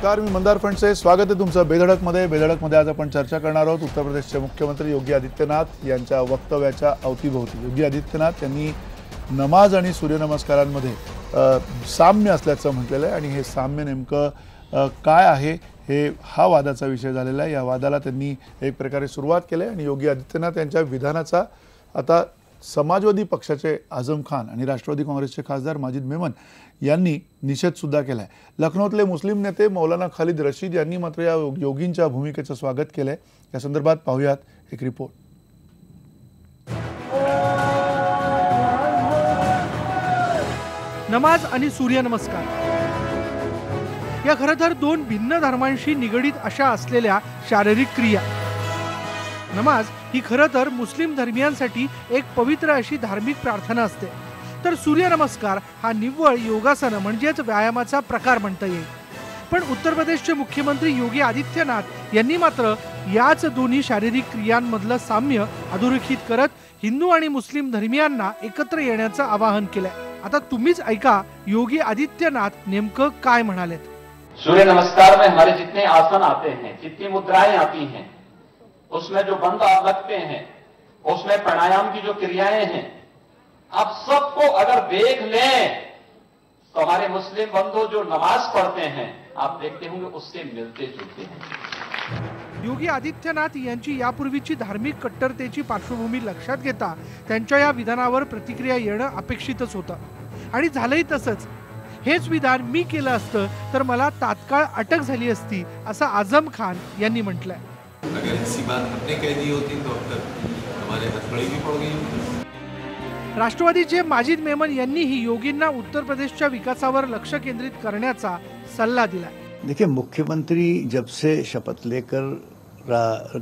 नमस्कार, मी मंदार फणसे. स्वागत आहे तुमचं बेधडकमध्ये. आज आपण चर्चा करणार आहोत उत्तर प्रदेशचे मुख्यमंत्री योगी आदित्यनाथ यांच्या वक्तव्याच्या अवतीभोवती. योगी आदित्यनाथ यांनी नमाज आणि सूर्यनमस्कारांमध्ये साम्य असल्याचं म्हटलेलं आहे आणि हे साम्य नेमकं काय आहे हे हा वादाचा विषय झालेला आहे. या वादाला त्यांनी एक प्रकारे सुरुवात केली आणि योगी आदित्यनाथ यांच्या विधानाचा आता समाजवादी पक्षाचे आझम खान आणि राष्ट्रवादी काँग्रेसचे खासदार माजिद मेमन यांनी निषेध सुद्धा केलाय. लखनौतले मुस्लिम नेते मौलाना खालिद रशीद यांनी मात्र या योगींच्या भूमिकेचं स्वागत केलंय. या संदर्भात पाहूयात एक रिपोर्ट. नमाज आणि सूर्यनमस्कार या खरं तर दोन भिन्न धर्मांशी निगडीत अशा असलेल्या शारीरिक क्रिया. नमाज ही खरं तर मुस्लिम धर्मियांसाठी एक पवित्र अशी धार्मिक प्रार्थना असते, तर सूर्यनमस्कार हा निव्वळ योगासन म्हणजेच व्यायामाचा प्रकार म्हणता येईल. पण उत्तर प्रदेशचे मुख्यमंत्री योगी आदित्यनाथ यांनी मात्र याच दोन्ही शारीरिक क्रियांमधलं साम्य अधोरेखित करत हिंदू आणि मुस्लिम धर्मियांना एकत्र येण्याचं आवाहन केलंय. आता तुम्हीच ऐका योगी आदित्यनाथ नेमकं काय म्हणालेत. सूर्य नमस्कार में हमारे जितने आसन आते हैं, जितनी मुद्राएं आती हैं, उसमें जो बंद आप लगते हैं, उसमें प्राणायाम की जो क्रियाएं हैं, आप सबको अगर देख लें तो हमारे मुस्लिम बंधु जो नमाज पढ़ते हैं आप देखते होंगे उससे मिलते जुलते हैं. योगी आदित्यनाथ यांची यापूर्वीची धार्मिक कट्टरतेची पार्श्वभूमी लक्षात घेता त्यांच्या या विधानावर प्रतिक्रिया येणं अपेक्षितच होतं आणि झालंही तसंच. हेच विधान मी केलं असतं तर मला तात्काळ अटक झाली असती असं आझम खान यांनी म्हटलंय. अगर ऐसी बात हमने कह दी होती तो अब तक हमारे हथकड़ी भी पड़ गई होती. राष्ट्रवादीचे माजिद मेमन यांनीही योगींना उत्तर प्रदेशच्या विकासावर लक्ष केंद्रित करण्याचा सल्ला दिला. देखिए, मुख्यमंत्री जब से शपथ लेकर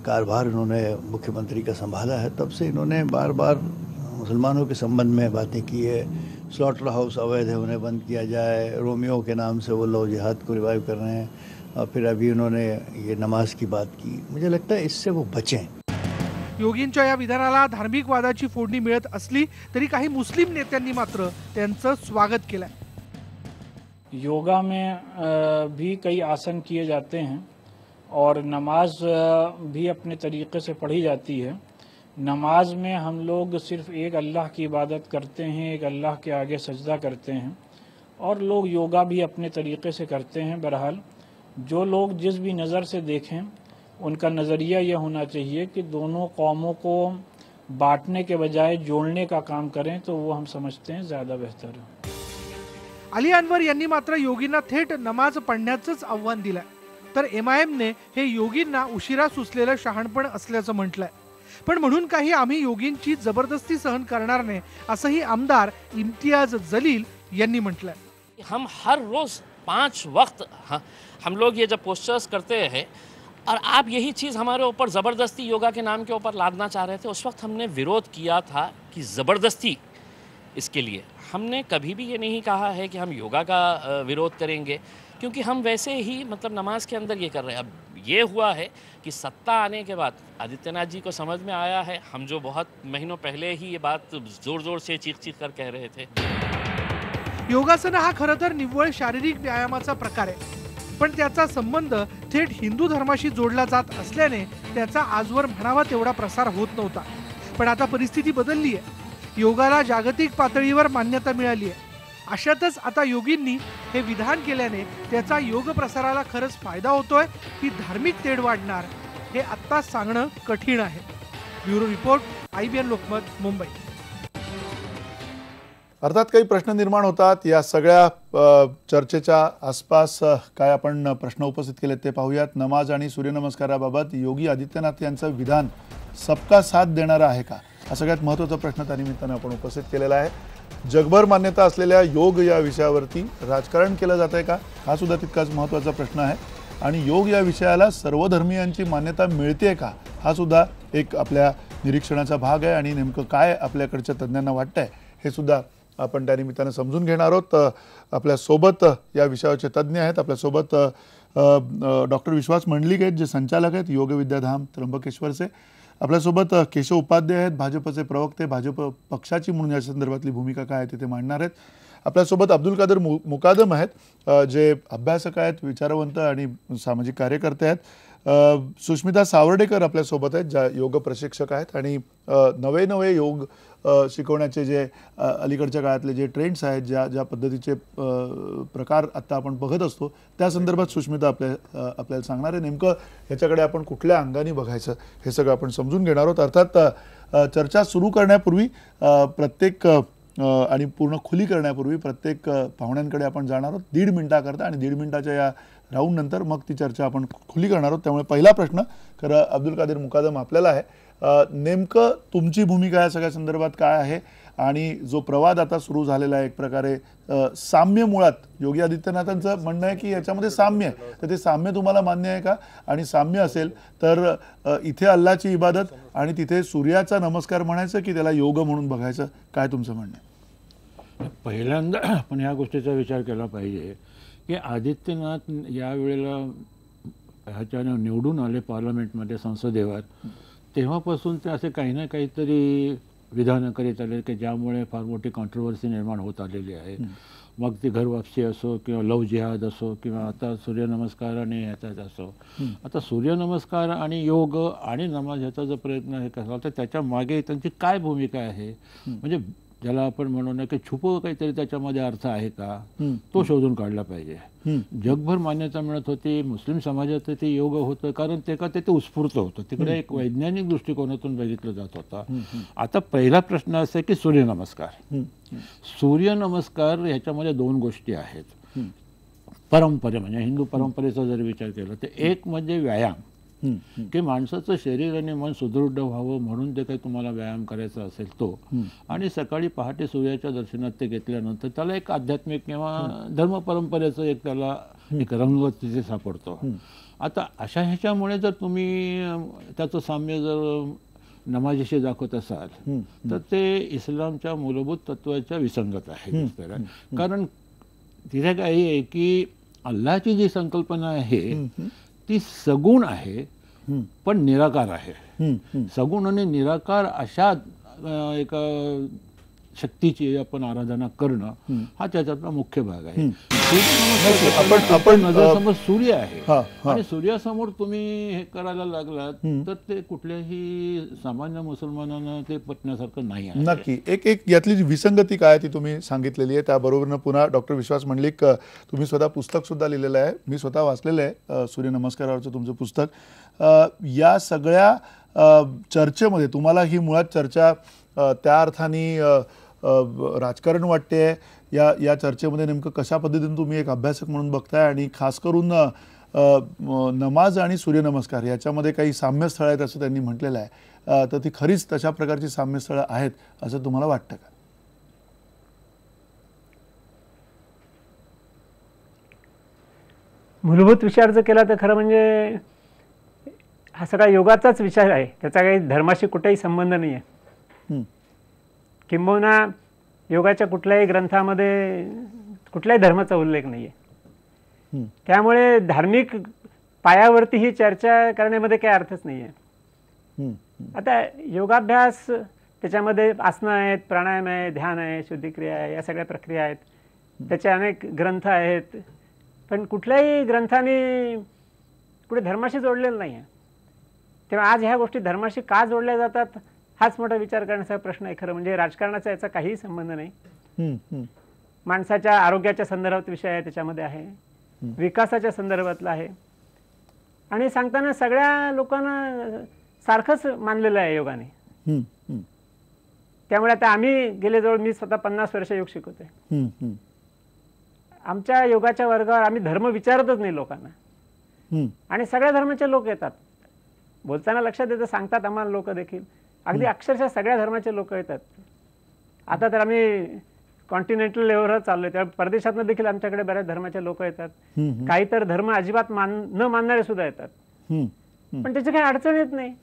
कारभार इन्होंने मुख्यमंत्री का संभाला है तब से इन्होंने बार बार मुसलमानों के संबंध में बातें की है. स्लॉटर हाउस अवैध है, उन्हें बंद किया जाए. रोमियो के नाम से वो लोग जिहाद को रिवाइव कर रहे हैं. और फिर अभी उन्होंने ये नमाज की बात की. मुझे लगता है इससे वो बचें. योगींच्या या विधानाला धार्मिक वादाची फोडणी मिळत असली तरी काही मुस्लिम नेत्यांनी मात्र त्यांचं स्वागत केलंय. योगा में भी कई आसन किए जाते हैं और नमाज भी अपने तरीके से पढ़ी जाती है. नमाज में हम लोग सिर्फ एक अल्लाह की इबादत करते हैं, एक अल्लाह के आगे सजदा करते हैं और लोग योगा भी अपने तरीके से करते हैं. बहरहाल जो लोग जिस भी नज़र से देखें उनका नज़रिया यह होना चाहिए कि दोनों कौमों को बांटने के बजाय जोड़ने का काम करें तो वो हम समझते हैं ज़्यादा बेहतर है. अली अनवर यांनी मात्र योगींना थेट नमाज पढ़ण्याचंच आव्हान दिलंय. तर MIMने हे योगींना उशिरा सुचलेलं शहाणपण असल्याचं म्हटलंय. पण म्हणून काही आम्ही योगींची जबरदस्ती सहन करणार नाही असंही आमदार इम्तियाज जलील यांनी म्हटलंय. हम हर रोज 5 वक्त हम लोग ये जब पोस्टर्स करते हैं और आप यही चीज़ हमारे ऊपर ज़बरदस्ती योगा के नाम के ऊपर लादना चाह रहे थे, उस वक्त हमने विरोध किया था कि ज़बरदस्ती इसके लिए हमने कभी भी ये नहीं कहा है कि हम योगा का विरोध करेंगे, क्योंकि हम वैसे ही मतलब नमाज के अंदर ये कर रहे हैं. अब ये हुआ है कि सत्ता आने के बाद आदित्यनाथ जी को समझ में आया है, हम जो बहुत महीनों पहले ही ये बात ज़ोर ज़ोर से चीख कर कह रहे थे. योगासन हा खरं तर निव्वळ शारीरिक व्यायामाचा प्रकार आहे, पण त्याचा संबंध थेट हिंदू धर्माशी जोडला जात असल्याने त्याचा आजवर म्हणावा तेवढा प्रसार होत नव्हता. पण आता परिस्थिती बदलली आहे. योगाला जागतिक पातळीवर मान्यता मिळाली आहे. अशातच आता योगींनी हे विधान केल्याने त्याचा योग प्रसाराला खरंच फायदा होतोय की धार्मिक तेढ वाढणार हे आत्ता सांगणं कठीण आहे. Bureau report, IBN Lokmat, Mumbai. अर्थात काही प्रश्न निर्माण होतात. या सगळ्या चर्चेच्या आसपास काय आपण प्रश्न उपस्थित केलेत ते पाहूयात. नमाज आणि सूर्यनमस्काराबाबत योगी आदित्यनाथ यांचं विधान सबका साथ देणारं आहे का, हा सगळ्यात महत्त्वाचा प्रश्न त्यानिमित्तानं आपण उपस्थित केलेला आहे. जगभर मान्यता असलेल्या योग या विषयावरती राजकारण केलं जात आहे का, हा सुद्धा तितकाच महत्त्वाचा प्रश्न आहे. आणि योग या विषयाला सर्व धर्मियांची मान्यता मिळते का, हा सुद्धा एक आपल्या निरीक्षणाचा भाग आहे. आणि नेमकं काय आपल्याकडच्या तज्ज्ञांना वाटतंय हे सुद्धा आपण त्यानिमित्तानं समजून घेणार आहोत. आपल्यासोबत या विषयाचे तज्ज्ञ आहेत. आपल्यासोबत डॉक्टर विश्वास मंडलिक आहेत, जे संचालक आहेत योग विद्याधाम त्र्यंबकेश्वरचे. आपल्यासोबत केशव उपाध्याय आहेत, भाजपचे प्रवक्ते, भाजप पक्षाची म्हणून या संदर्भातली भूमिका काय आहे ते मांडणार आहेत. आपल्यासोबत अब्दुल कादर मुकादम आहेत, जे अभ्यासक आहेत, विचारवंत आणि सामाजिक कार्यकर्ते आहेत. सुष्मिता सावर्डेकर आपल्यासोबत आहेत, ज्या योग प्रशिक्षक आहेत आणि नवे नवे योग शिकवण्याचे जे अलीकडच्या काळातले जे ट्रेंड्स आहेत, ज्या पद्धतीचे प्रकार आता आपण बघत असतो, त्या संदर्भात सुष्मिता आपल्याला सांगणार आहे. नेमकं ह्याच्याकडे आपण कुठल्या अंगाने बघायचं हे सगळं आपण समजून घेणार आहोत. अर्थात चर्चा सुरू करण्यापूर्वी प्रत्येक आणि पूर्ण खुली करण्यापूर्वी प्रत्येक पाहुण्यांकडे आपण जाणार आहोत 1.5 मिनिटाकरता, आणि 1.5 मिनिटाच्या या राऊंड नंतर मग ती चर्चा आपण खुली करणार आहोत. त्यामुळे पहिला प्रश्न खरं अब्दुल कादर मुकादम आपल्याला आहे. नेमकं तुमची भूमिका या सगळ्या संदर्भात काय आहे, आणि जो प्रवाद आता सुरू झालेला आहे एक प्रकारे साम्य, मुळात योगी आदित्यनाथांचं म्हणणं आहे की याच्यामध्ये साम्य आहे, तर ते साम्य तुम्हाला मान्य आहे का? आणि साम्य असेल तर इथे अल्लाची इबादत आणि तिथे सूर्याचा नमस्कार म्हणायचं की त्याला योग म्हणून बघायचं, काय तुमचं म्हणणं आहे? पहिल्यांदा आपण ह्या गोष्टीचा विचार केला पाहिजे की आदित्यनाथ यावेळेला ह्याच्यानं निवडून आले पार्लमेंटमध्ये, संसदेवर, तेव्हापासून ते असे काही ना काहीतरी विधानं करीत आले की ज्यामुळे फार मोठी कॉन्ट्रोवर्सी निर्माण होत आलेली आहे. मग ती घरवापसी असो किंवा लव जिहाद असो किंवा आता सूर्यनमस्कार आणि ह्याचाच असो. आता सूर्यनमस्कार आणि योग आणि नमाज ह्याचा जो प्रयत्न हे कसा, तर त्याच्या मागे त्यांची काय भूमिका आहे, म्हणजे ज्याला आपण म्हणू ना की छुपं काहीतरी त्याच्यामध्ये अर्थ आहे का, तो शोधून काढला पाहिजे. जगभर मान्यता मिळत होती, मुस्लिम समाजात ते योग होतं, कारण ते का ते उत्स्फूर्त होतं, तिकडे एक वैज्ञानिक दृष्टिकोनातून बघितलं जात होता. आता पहिला प्रश्न असा आहे की सूर्यनमस्कार. सूर्यनमस्कार ह्याच्यामध्ये 2 गोष्टी आहेत. परंपरे म्हणजे हिंदू परंपरेचा जर विचार केला तर एक म्हणजे व्यायाम, की माणसाचं शरीर आणि मन सुदृढ व्हावं म्हणून ते काही तुम्हाला व्यायाम करायचा असेल तो, आणि सकाळी पहाटे सूर्याच्या दर्शनात ते घेतल्यानंतर त्याला एक आध्यात्मिक किंवा धर्म परंपरेचं एक त्याला एक रंग तिथे सापडतो. आता अशा ह्याच्यामुळे जर तुम्ही त्याचं साम्य जर नमाजीशी दाखवत असाल तर ते इस्लामच्या मूलभूत तत्वाच्या विसंगत आहे. कारण तिथे काय आहे की अल्लाची जी संकल्पना आहे ती सगुण आहे पण निराकार आहे. सगुण आणि निराकार अशा एका शक्तीची आपण आराधना करणं हा त्याच्यातला मुख्य भाग आहे. आपण नजरसमोर सूर्य आहे आणि सूर्यासमोर तुम्ही हे करायला लागलात तर ते कुठल्याही सामान्य मुसलमानांना ते पटण्यासारखं नाही आहे. नक्की. एक यातली जी विसंगती काय ती तुम्ही सांगितलेली आहे. त्याबरोबरनं पुन्हा डॉक्टर विश्वास मंडलिक, तुम्ही स्वतः पुस्तक सुद्धा लिहिलेलं आहे, मी स्वतः वाचलेलं आहे सूर्यनमस्कारावरचं तुमचं पुस्तक. या सगळ्या चर्चेमध्ये तुम्हाला ही मुळात चर्चा त्या अर्थाने राजकारण वाटते, या चर्चेमध्ये नेमकं कशा पद्धतीने तुम्ही एक अभ्यासक म्हणून बघताय, आणि खास करून नमाज आणि सूर्यनमस्कार याच्यामध्ये काही साम्यस्थळं आहेत असं त्यांनी म्हटलेलं आहे, तर ती खरीच तशा प्रकारची साम्यस्थळं आहेत असं तुम्हाला वाटतं का? मूलभूत विचार जर केला तर खरं म्हणजे हा सगळा योगाचाच विचार आहे, त्याचा काही धर्माशी कुठेही संबंध नाही आहे. किंबहुना योगाच्या कुठल्याही ग्रंथामध्ये कुठल्याही धर्माचा उल्लेख नाही आहे. त्यामुळे धार्मिक पायावरती ही चर्चा करण्यामध्ये काही अर्थच नाही आहे. आता योगाभ्यास त्याच्यामध्ये आसनं आहेत, प्राणायाम आहे, ध्यान आहे, शुद्धिक्रिया आहे, या सगळ्या प्रक्रिया आहेत, त्याचे अनेक ग्रंथ आहेत, पण कुठल्याही ग्रंथाने पुढे धर्माशी जोडलेलं नाही आहे. तेव्हा आज ह्या गोष्टी धर्माशी का जोडल्या जातात हाच मोठा विचार करण्याचा प्रश्न आहे. खरं म्हणजे राजकारणाचा याचा काहीही संबंध नाही. माणसाच्या आरोग्याच्या संदर्भात विषय आहे, त्याच्यामध्ये आहे, विकासाच्या संदर्भातला आहे, आणि सांगताना सगळ्या लोकांना सारखंच मानलेलं आहे योगाने. त्यामुळे आता आम्ही गेले जवळ, मी स्वतः 50 वर्ष योग शिकवतोय. आमच्या योगाच्या वर्गावर आम्ही धर्म विचारतच नाही लोकांना, आणि सगळ्या धर्माचे लोक येतात. बोलताना लक्षात येतं, सांगतात आम्हाला लोक देखील, अगदी अक्षरशः सगळ्या धर्माचे लोक येतात. आता तर आम्ही कॉन्टिनेंटल लेव्हलवर चाललोय, त्यामुळे परदेशातनं देखील आमच्याकडे बऱ्याच धर्माचे लोक येतात. काही तर धर्म अजिबात न मानणारे सुद्धा येतात, पण त्याची काही अडचण येत नाही.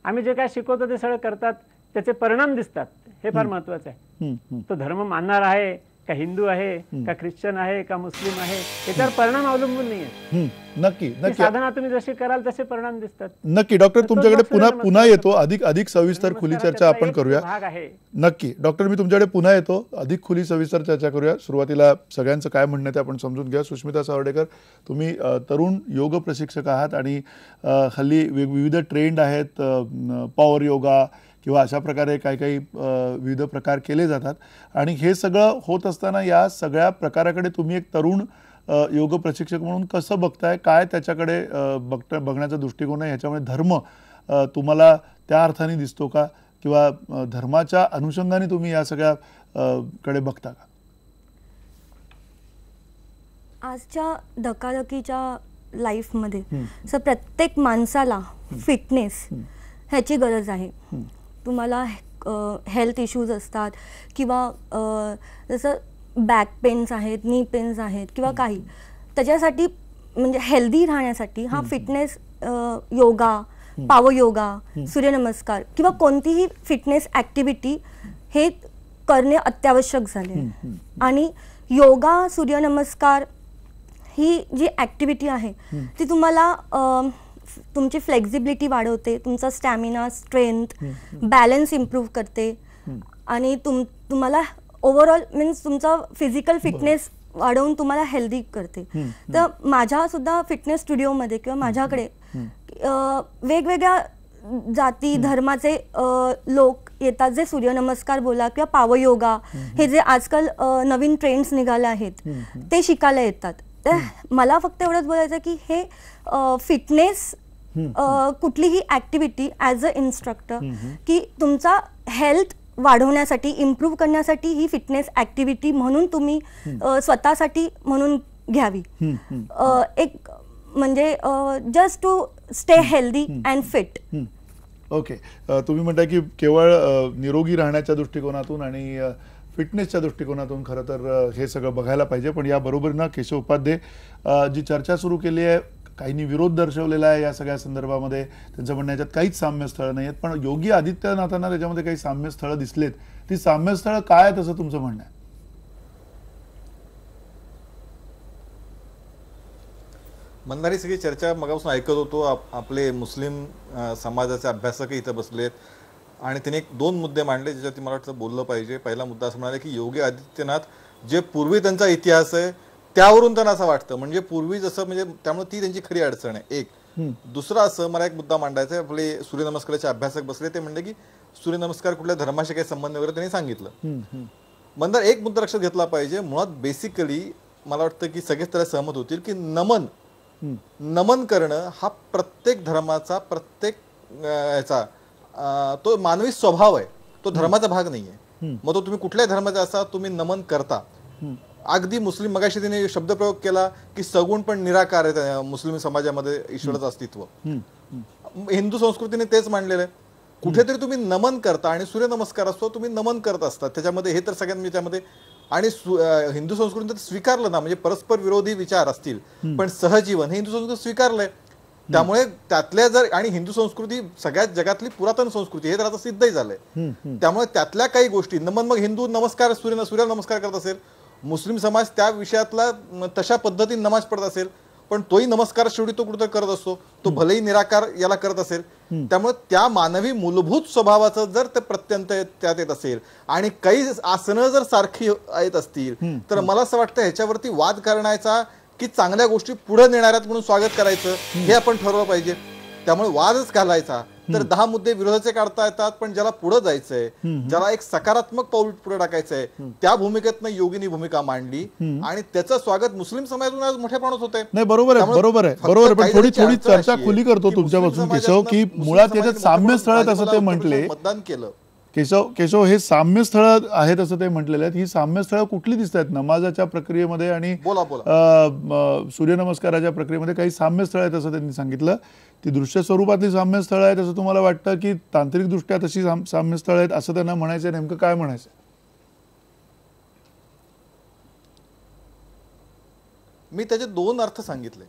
आम्ही जे काय शिकवतो ते सगळं करतात, त्याचे परिणाम दिसतात, हे फार महत्वाचं आहे. तो धर्म मानणार आहे का हिंदू आहे का ख्रिश्चन आहे का मुस्लिम आहे त्याच्यावर परिणाम अवलंबून नाही आहे. नक्की ती नक्की साधना तुम्ही जशी कराल तसे परिणाम दिसतात. नक्की डॉक्टर तो तुमच्याकडे सूर्य पुन्हा नमस्कार येतो, अधिक सविस्तर खुली नमस्कार चर्चा त्याचा आपण एक करूया. भाग आहे. नक्की डॉक्टर मी तुमच्याकडे पुन्हा येतो, अधिक खुली सविस्तर चर्चा करूया. सुरुवातीला सगळ्यांचं काय म्हणणं आहे ते आपण समजून घ्या. सुष्मिता सावर्डेकर, तुम्ही तरुण योग प्रशिक्षक आहात आणि हल्ली विविध ट्रेंड आहेत, पॉवर योगा किंवा अशा प्रकारे काही विविध प्रकार केले जातात आणि हे सगळं होत असताना या सगळ्या प्रकाराकडे तुम्ही एक तरुण योग प्रशिक्षक म्हणून कसं बघताय? काय त्याच्याकडे बघण्याचा दृष्टिकोन आहे? ह्याच्यामुळे धर्म तुम्हाला त्या अर्थाने दिसतो का किंवा धर्माच्या अनुषंगाने तुम्ही या सगळ्या कडे बघता का? आजच्या धकाधकीच्या लाईफमध्ये प्रत्येक माणसाला फिटनेस ह्याची गरज आहे. तुम्हाला हेल्थ इश्यूज असतात किंवा जसं बॅक पेन्स आहेत, नी पेन्स आहेत किंवा काही, त्याच्यासाठी म्हणजे हेल्दी राहण्यासाठी हा फिटनेस योगा, पॉवर योगा, सूर्यनमस्कार किंवा कोणतीही फिटनेस ॲक्टिव्हिटी हे करणे अत्यावश्यक झाले. आणि योगा, सूर्यनमस्कार ही जी ॲक्टिव्हिटी आहे ती तुम्हाला तुमची फ्लेक्झिबिलिटी वाढवते, तुमचा स्टॅमिना, स्ट्रेंथ, बॅलन्स इम्प्रूव्ह करते आणि तुम्हाला ओव्हरऑल मीन्स तुमचा फिजिकल फिटनेस वाढवून तुम्हाला हेल्दी करते. तर माझ्यासुद्धा फिटनेस स्टुडिओमध्ये किंवा माझ्याकडे वेगवेगळ्या जाती धर्माचे लोक येतात, जे सूर्यनमस्कार बोला किंवा पॉवर योगा हे जे आजकाल नवीन ट्रेंड्स निघाले आहेत ते शिकायला येतात. तर मला फक्त एवढंच बोलायचं की हे फिटनेस कुठलीही ॲक्टिव्हिटी ॲज अ इन्स्ट्रक्टर की तुमचा हेल्थ वाढवण्यासाठी, इम्प्रूव्ह करण्यासाठी ही फिटनेस ॲक्टिव्हिटी म्हणून तुम्ही स्वतःसाठी म्हणून घ्यावी. एक म्हणजे just to stay healthy and fit. Okay, तुम्ही म्हणताय की केवळ निरोगी राहण्याच्या दृष्टिकोनातून आणि फिटनेसच्या दृष्टिकोनातून खरं तर हे सगळं बघायला पाहिजे. पण याबरोबरीनं केशव उपाध्ये जी चर्चा सुरू केली आहे, काहींनी विरोध दर्शवलेला आहे या सगळ्या संदर्भामध्ये, त्यांचं म्हणणं याच्यात काहीच साम्यस्थळं नाही आहेत, पण योगी आदित्यनाथांना त्याच्यामध्ये काही साम्यस्थळं दिसलेत. ती साम्यस्थळं काय आहेत असं तुमचं म्हणणं आहे? मंदारी सगळी चर्चा मगापासून ऐकत होतो. आपले मुस्लिम समाजाचे अभ्यासकही इथं बसलेत आणि त्यांनी एक 2 मुद्दे मांडले ज्याच्यात मला वाटतं बोललं पाहिजे. पहिला मुद्दा असं म्हणाले की योगी आदित्यनाथ जे पूर्वी त्यांचा इतिहास आहे त्यावरून त्यांना असं वाटतं, म्हणजे पूर्वी जसं, म्हणजे त्यामुळे ती त्यांची खरी अडचण आहे. एक दुसरा असं मला एक मुद्दा मांडायचा आहे. आपले सूर्यनमस्काराचे अभ्यासक बसले, ते म्हणले की सूर्यनमस्कार कुठल्या धर्माशी काही संबंध वगैरे त्यांनी सांगितलं. मंदार एक मुद्दा लक्षात घेतला पाहिजे. मुळात बेसिकली मला वाटतं की सगळेच त्याला सहमत होतील की नमन करणं हा प्रत्येक धर्माचा, प्रत्येक ह्याचा तो मानवी स्वभाव आहे, तो धर्माचा भाग नाहीये. मग तो तुम्ही कुठल्याही धर्माचा असा तुम्ही नमन करता. अगदी मुस्लिम, मगाशी तिने शब्दप्रयोग केला की सगुण पण निराकार आहे मुस्लिम समाजामध्ये ईश्वराचं अस्तित्व. हिंदू संस्कृतीने तेच मांडलेलं आहे. कुठेतरी तुम्ही नमन करता आणि सूर्यनमस्कार असतो, तुम्ही नमन करत असतात त्याच्यामध्ये, हे तर सगळ्यांनी त्याच्यामध्ये. आणि हिंदू संस्कृतीत स्वीकारलं ना, म्हणजे परस्पर विरोधी विचार असतील पण सहजीवन हे हिंदू संस्कृती स्वीकारलंय. त्यामुळे त्यातल्या जर, आणि हिंदू संस्कृती सगळ्यात जगातली पुरातन संस्कृती हे तर आता सिद्धही झालंय. त्यामुळे त्यातल्या काही गोष्टी नमन, मग हिंदू नमस्कार सूर्याला नमस्कार करत असेल, मुस्लिम समाज त्या विषयातला तशा पद्धतीने नमाज पडत असेल, पण तोही नमस्कार शेवटी तो कुठेतरी करत असतो, तो भलेही निराकार याला करत असेल. त्यामुळे त्या मानवी मूलभूत स्वभावाचं जर ते प्रत्यंत त्यात येत असेल आणि काही आसनं जर सारखी येत असतील तर मला असं वाटतं ह्याच्यावरती वाद करण्याचा की चांगल्या गोष्टी पुढे नेणाऱ्यात म्हणून स्वागत करायचं हे आपण ठरवलं पाहिजे. त्यामुळे वादच घालायचा तर 10 मुद्दे विरोधाचे काढता येतात, पण ज्याला पुढे जायचंय, ज्याला एक सकारात्मक पाऊल पुढे टाकायचंय, त्या भूमिकेतनं योगीनी भूमिका मांडली आणि त्याचं स्वागत मुस्लिम समाजातून आज मोठ्या प्रमाणात होतंय. नाही, बरोबर आहे. पण थोडी चर्चा खुली करतो तुमच्यापासून केशव, की मुळात याच्यात साम्यस्थळ आहेत असं ते म्हटले. मतदान केलं केशव हे साम्यस्थळ आहेत असं ते म्हटलेले आहेत. ही साम्यस्थळ कुठली दिसत आहेत? नमाजाच्या प्रक्रियेमध्ये आणि सूर्यनमस्काराच्या प्रक्रियेमध्ये काही साम्यस्थळ आहेत असं त्यांनी सांगितलं. ती दृश्य स्वरूपातली साम्यस्थळ आहेत असं तुम्हाला वाटतं की तांत्रिकदृष्ट्या तशी साम्यस्थळ आहेत असं त्यांना म्हणायचं? नेमकं काय म्हणायचं? मी त्याचे 2 अर्थ सांगितले.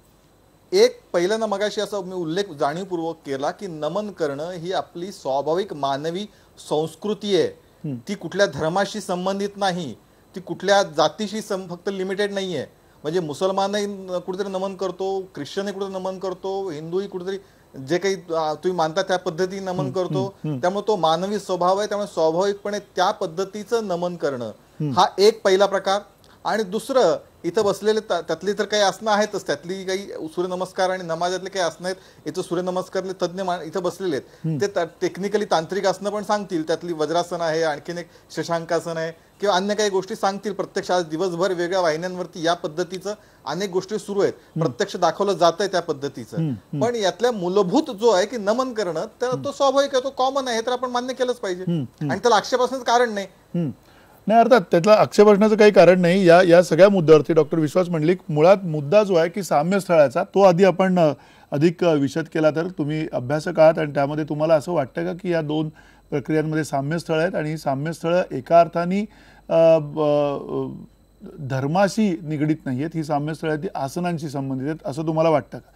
एक, पहिल्यांदा मगाशी असा मी उल्लेख जाणीवपूर्वक केला की नमन करणं ही आपली स्वाभाविक मानवी संस्कृती आहे, ती कुठल्या धर्माशी संबंधित नाही. ती कुठल्या जातीशी फक्त लिमिटेड नाही आहे. म्हणजे मुसलमानही कुठेतरी नमन करतो, ख्रिश्चनही कुठेतरी नमन करतो, हिंदूही कुठेतरी जे काही तुम्ही मानता त्या पद्धतीने नमन करतो. त्यामुळे तो मानवी स्वभाव आहे. त्यामुळे स्वाभाविकपणे त्या पद्धतीचं नमन करणं हा एक पहिला प्रकार. आणि दुसरं, इथं बसलेले त्यातली तर काही आसनं आहेतच, त्यातली काही सूर्यनमस्कार आणि नमाजातले काही आसनं आहेत. इथं सूर्यनमस्कारले तज्ज्ञ इथं बसलेले आहेत, ते टेक्निकली तांत्रिक आसनं पण सांगतील. त्यातली वज्रासन आहे, आणखीन एक शशांकासन आहे किंवा अन्य काही गोष्टी सांगतील. प्रत्यक्ष आज दिवसभर वेगळ्या वाहिन्यांवरती या पद्धतीचं अनेक गोष्टी सुरू आहेत, प्रत्यक्ष दाखवलं जात आहे त्या पद्धतीचं. पण यातल्या मूलभूत जो आहे की नमन करणं, तर तो स्वाभाविक आहे, तो कॉमन आहे, तर आपण मान्य केलंच पाहिजे आणि त्याला आक्षेप असण्याचं कारण नाही. नाही, अर्थात त्यातला आक्षेप असण्याचं काही कारण नाही. या सगळ्या मुद्द्यावरती डॉक्टर विश्वास मंडलिक, मुळात मुद्दा जो आहे की साम्य स्थळाचा, तो आधी आपण अधिक विशद केला तर. तुम्ही अभ्यासक आहात आणि त्यामध्ये तुम्हाला असं वाटतं का की या दोन प्रक्रियांमध्ये साम्य स्थळ आहेत आणि ही साम्य स्थळं एका अर्थाने धर्माशी निगडीत नाही आहेत, ही साम्य स्थळं ती आसनांशी संबंधित आहेत, असं तुम्हाला वाटतं का?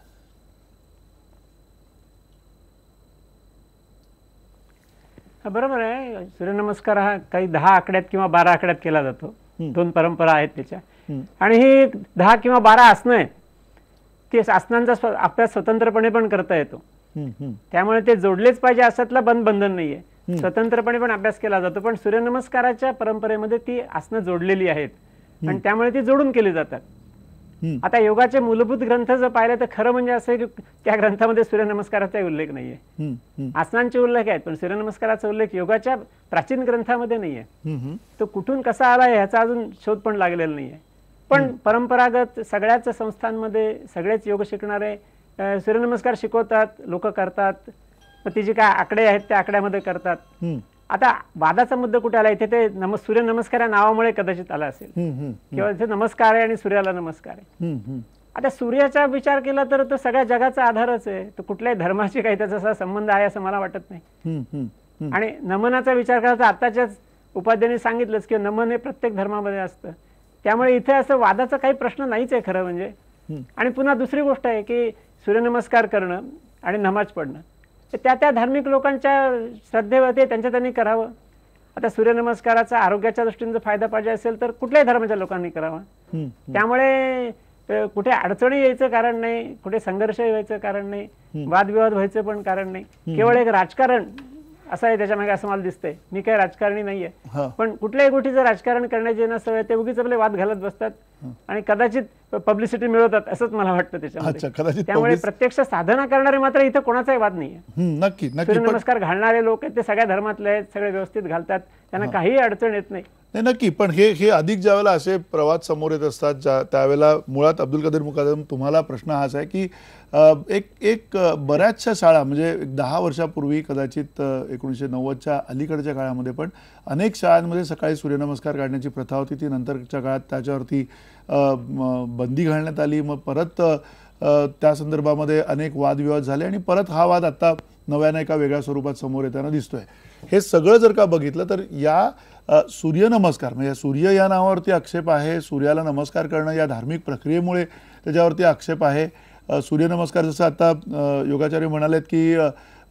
बरोबर आहे. सूर्यनमस्कार हा काही 10 आकड्यात किंवा 12 आकड्यात केला जातो. 2 परंपरा आहेत त्याच्या. आणि ही 10 किंवा 12 आसनं आहेत, ते आसनांचा अभ्यास स्वतंत्रपणे पण करता येतो. त्यामुळे ते जोडलेच पाहिजे असातला बंधन नाहीये. स्वतंत्रपणे पण अभ्यास केला जातो. पण सूर्यनमस्काराच्या परंपरेमध्ये ती आसनं जोडलेली आहेत आणि त्यामुळे ती जोडून केली जातात. आता योगाचे मूलभूत ग्रंथ जर पाहिलं तर खरं म्हणजे असं की त्या ग्रंथामध्ये सूर्यनमस्काराचा उल्लेख नाहीये. आसनांचे उल्लेख आहेत पण सूर्यनमस्काराचा उल्लेख योगाच्या प्राचीन ग्रंथामध्ये नाहीये. तो कुठून कसा आला ह्याचा अजून शोध पण लागलेला नाहीये. पण परंपरागत सगळ्याच संस्थांमध्ये सगळेच योग शिकणारे सूर्यनमस्कार शिकवतात, लोक करतात. ती जी काय आकडे आहेत त्या आकड्यामध्ये करतात. आता वादाचा मुद्दा कुठे आला, इथे ते सूर्यनमस्कार या नावामुळे कदाचित आला असेल किंवा इथे नमस्कार आहे आणि सूर्याला नमस्कार आहे. आता सूर्याचा विचार केला तर तो सगळ्या जगाचा आधारच आहे. तो कुठल्याही धर्माशी काही त्याचा संबंध आहे असं मला वाटत नाही. आणि नमनाचा विचार केला तर आताच्याच उपाध्यायांनी सांगितलंच की नमन हे प्रत्येक धर्मामध्ये असतं. त्यामुळे इथे असं वादाचा काही प्रश्न नाहीच आहे खरं म्हणजे. आणि पुन्हा दुसरी गोष्ट आहे की सूर्यनमस्कार करणं आणि नमाज पडणं त्या धार्मिक लोकांच्या श्रद्धेवरती त्यांच्या त्यांनी करावं. आता सूर्यनमस्काराचा आरोग्याच्या दृष्टीने जर फायदा पाहिजे असेल तर कुठल्याही धर्माच्या लोकांनी करावा. त्यामुळे कुठे अडचणी यायचं कारण नाही, कुठे संघर्ष व्हायचं कारण नाही, वादविवाद व्हायचं पण कारण नाही. केवळ एक राजकारण असं आहे त्याच्या मागे असं मला दिसतंय. मी काही राजकारणी नाहीये, पण कुठल्याही गोष्टीचं राजकारण करण्याची ना सवय, ते उगीच आपले वाद घालत बसतात आणि कदाचित पब्लिसिटी मिळवतात असंच मला वाटतं त्याच्यामध्ये. त्यामुळे प्रत्यक्ष साधना करणारे मात्र इथं कोणाचाही वाद नाहीये. नक्की सूर्यनमस्कार घालणारे लोक आहेत ते सगळ्या धर्मातले आहेत, सगळे व्यवस्थित घालतात, त्यांना काही अडचण येत नाही. नक्की. पण हे अधिक ज्यावेळेला असे प्रवाद समोर येत असतात त्यावेळेला मुळात अब्दुल कदीर मुकादम तुम्हाला प्रश्न हाच आहे की एक बऱ्याचशा शाळा म्हणजे 10 वर्षापूर्वी कदाचित 1990च्या अलीकडच्या काळामध्ये पण अनेक शाळांमध्ये सकाळी सूर्यनमस्कार काढण्याची प्रथा होती. ती नंतरच्या काळात त्याच्यावरती बंदी घालण्यात आली. मग परत त्या संदर्भामध्ये अनेक वादविवाद झाले आणि परत हा वाद आता नव्याने एका वेगळ्या स्वरूपात समोर येताना दिसतोय. हे सगळं जर का बघितलं तर या सूर्यनमस्कार म्हणजे सूर्य या नावावरती आक्षेप आहे, सूर्याला नमस्कार करणं या धार्मिक प्रक्रियेमुळे त्याच्यावरती आक्षेप आहे. सूर्यनमस्कार जसं आता योगाचार्य म्हणालेत की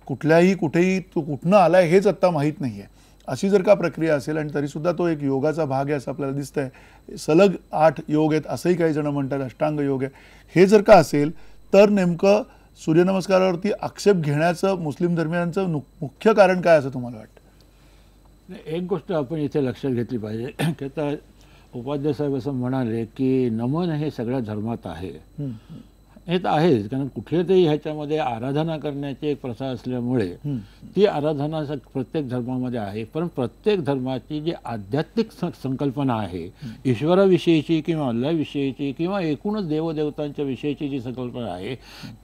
कुठेही तो कुठनं आलाय हेच आत्ता माहीत नाही आहे. अशी जर का प्रक्रिया असेल आणि तरीसुद्धा तो एक योगाचा भाग आहे असं आपल्याला दिसतंय. सलग 8 योग आहेत असंही काही जण म्हणतात, अष्टांग योग आहे. हे जर का असेल तर नेमकं सूर्यनमस्कारावरती आक्षेप घेण्याचं मुस्लिम धर्मियांचं मुख्य कारण काय असं तुम्हाला वाटतं? एक गोष्ट आपण इथे लक्षात घेतली पाहिजे की आता उपाध्याय साहेब असं म्हणाले की नमन हे सगळ्या धर्मात आहे. हे तर आहेच, कारण कुठेतरी ह्याच्यामध्ये आराधना करण्याची एक प्रथा असल्यामुळे ती आराधना प्रत्येक धर्मामध्ये आहे. पण प्रत्येक धर्माची जी आध्यात्मिक संकल्पना आहे ईश्वराविषयीची किंवा अल्लाविषयीची किंवा एकूणच देवदेवतांच्या विषयीची जी संकल्पना आहे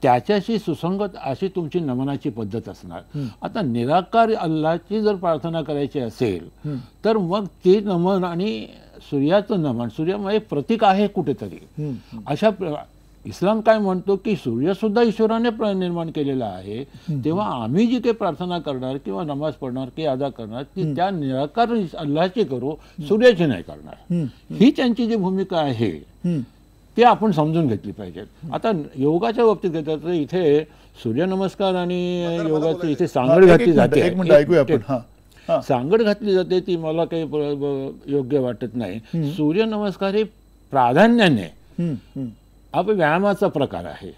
त्याच्याशी सुसंगत अशी तुमची नमनाची पद्धत असणार. आता निराकार अल्लाची जर प्रार्थना करायची असेल तर मग ते नमन आणि सूर्याचं नमन, सूर्य एक प्रतीक आहे कुठेतरी. अशा इस्लाम काय म्हणतो की सूर्यसुद्धा ईश्वराने निर्माण केलेला आहे. तेव्हा आम्ही जी काही प्रार्थना करणार किंवा नमाज पडणार किंवा अदा करणार ती त्या निराकार अल्लाची करू, सूर्याची नाही करणार. ही त्यांची जी भूमिका आहे ती आपण समजून घेतली पाहिजे. आता योगाच्या बाबतीत घेतलं तर इथे सूर्यनमस्कार आणि योगाची इथे सांगड घातली जाते. सांगड घातली जाते ती मला काही योग्य वाटत नाही. सूर्यनमस्कार हे प्राधान्याने हा व्यायामाचा प्रकार आहे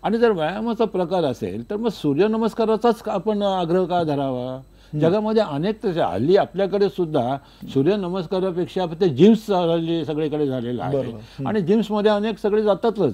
आणि जर व्यायामाचा प्रकार असेल तर मग सूर्यनमस्काराचाच आपण आग्रह का धरावा? जगामध्ये अनेक तसे हल्ली आपल्याकडे सुद्धा सूर्यनमस्कारापेक्षा ते जिम्स सगळीकडे झालेलं आहे आणि जिम्समध्ये अनेक सगळे जातातच.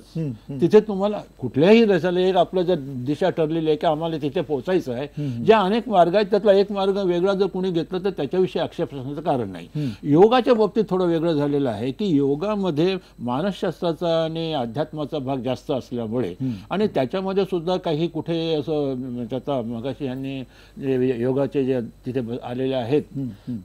तिथे तुम्हाला कुठल्याही देशाला एक आपलं जर दिशा ठरलेली आहे की आम्हाला तिथे पोहोचायचं आहे, ज्या अनेक मार्ग आहेत त्यातला एक मार्ग वेगळा जर कोणी घेतला तर त्याच्याविषयी आक्षेप असण्याचं कारण नाही. योगाच्या बाबतीत थोडं वेगळं झालेलं आहे की योगामध्ये मानसशास्त्राचा आणि अध्यात्माचा भाग जास्त असल्यामुळे आणि त्याच्यामध्ये सुद्धा काही कुठे असं त्याचा मगाशी यांनी योगाचे जे तिथे आलेले आहेत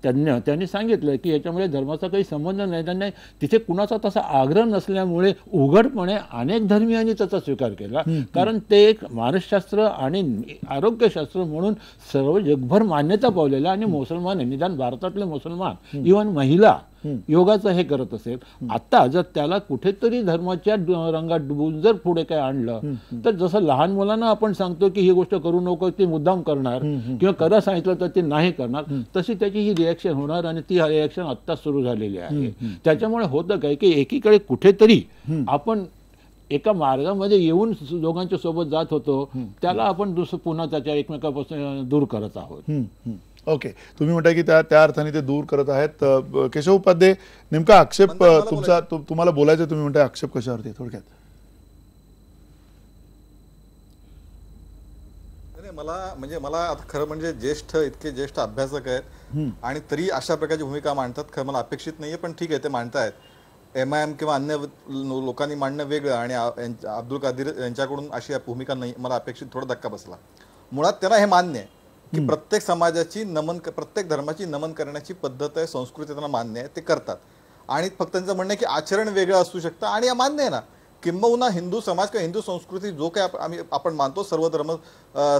त्यांनी सांगितलं की याच्यामुळे धर्माचा काही संबंध नाही. त्यांनी तिथे कुणाचा तसा आग्रह नसल्यामुळे उघडपणे अनेक धर्मियांनी त्याचा स्वीकार केला, कारण ते एक मानसशास्त्र आणि आरोग्यशास्त्र म्हणून सर्व जगभर मान्यता पावलेलं आणि मुसलमान निदान भारतातले मुसलमान इव्हन महिला योगाचं हे करत असेल. आता जर त्याला कुठेतरी धर्माच्या रंगात डुबून जर पुढे काय आणलं तर जसं लहान मुलांना आपण सांगतो की ही गोष्ट करू नको, ती मुद्दाम करणार किंवा करा सांगितलं तर ते नाही करणार, तशी त्याची ही रिॲक्शन होणार आणि ती रिॲक्शन आत्ता सुरू झालेली आहे. त्याच्यामुळे होतं काय की एकीकडे कुठेतरी आपण एका मार्गामध्ये येऊन दोघांच्या सोबत जात होतो त्याला आपण पुन्हा त्याच्या एकमेकापासून दूर करत आहोत. ओके, तुम्ही म्हणताय की त्या अर्थाने ते दूर करत आहेत. केशव उपाध्ये, नेमका आक्षेप तुमचा तुम्हाला बोलायचं, तुम्ही म्हणताय आक्षेप कशावरती थोडक्यात? मला आता खरं म्हणजे इतके ज्येष्ठ अभ्यासक आहेत आणि तरी अशा प्रकारची भूमिका मांडतात, खरं मला अपेक्षित नाहीये, पण ठीक आहे ते मांडतायत. MIM किंवा अन्य लोकांनी मांडणं वेगळं आणि अब्दुल कादीर यांच्याकडून अशी भूमिका नाही मला अपेक्षित. थोडा धक्का बसला. मुळात त्यांना हे मान्य आहे की प्रत्येक समाजाची प्रत्येक धर्माची नमन करण्याची पद्धत आहे, संस्कृती त्यांना मान्य आहे, ते करतात. आणि फक्त त्यांचं म्हणणं आहे की आचरण वेगळं असू शकतं आणि मान्य आहे ना. किंबहुना हिंदू समाज किंवा हिंदू संस्कृती जो काही आपण मानतो सर्व धर्म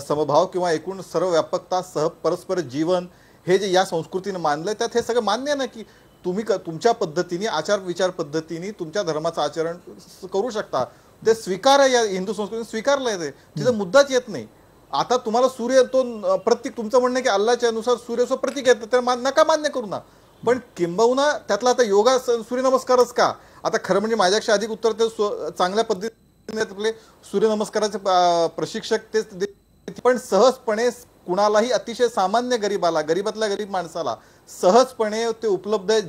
समभाव किंवा एकूण सर्व व्यापकता परस्पर जीवन हे जे या संस्कृतीने मानलंय त्यात हे सगळं मान्य आहे ना की तुम्ही तुमच्या पद्धतीने आचार विचार पद्धतीने तुमच्या धर्माचं आचरण करू शकता. ते स्वीकार आहे, या हिंदू संस्कृतीने स्वीकारलंय, ते तिथं मुद्दाच येत नाही. आता तुम्हाला सूर्य तो प्रतीक, तुमचं म्हणणं की अल्लाच्या अनुसार सूर्याचं प्रतीक येतं तर नका मान्य करू ना, पण किंबहुना त्यातला आता योगा सूर्यनमस्कारच का? आता खरं म्हणजे माझ्यापेक्षा अधिक उत्तर ते चांगल्या पद्धतीने आपले सूर्यनमस्काराचे प्रशिक्षक ते पण सहजपणे कुणालाही अतिशय सामान्य गरीबातल्या गरीब माणसाला सहजपणे ते उपलब्ध आहे.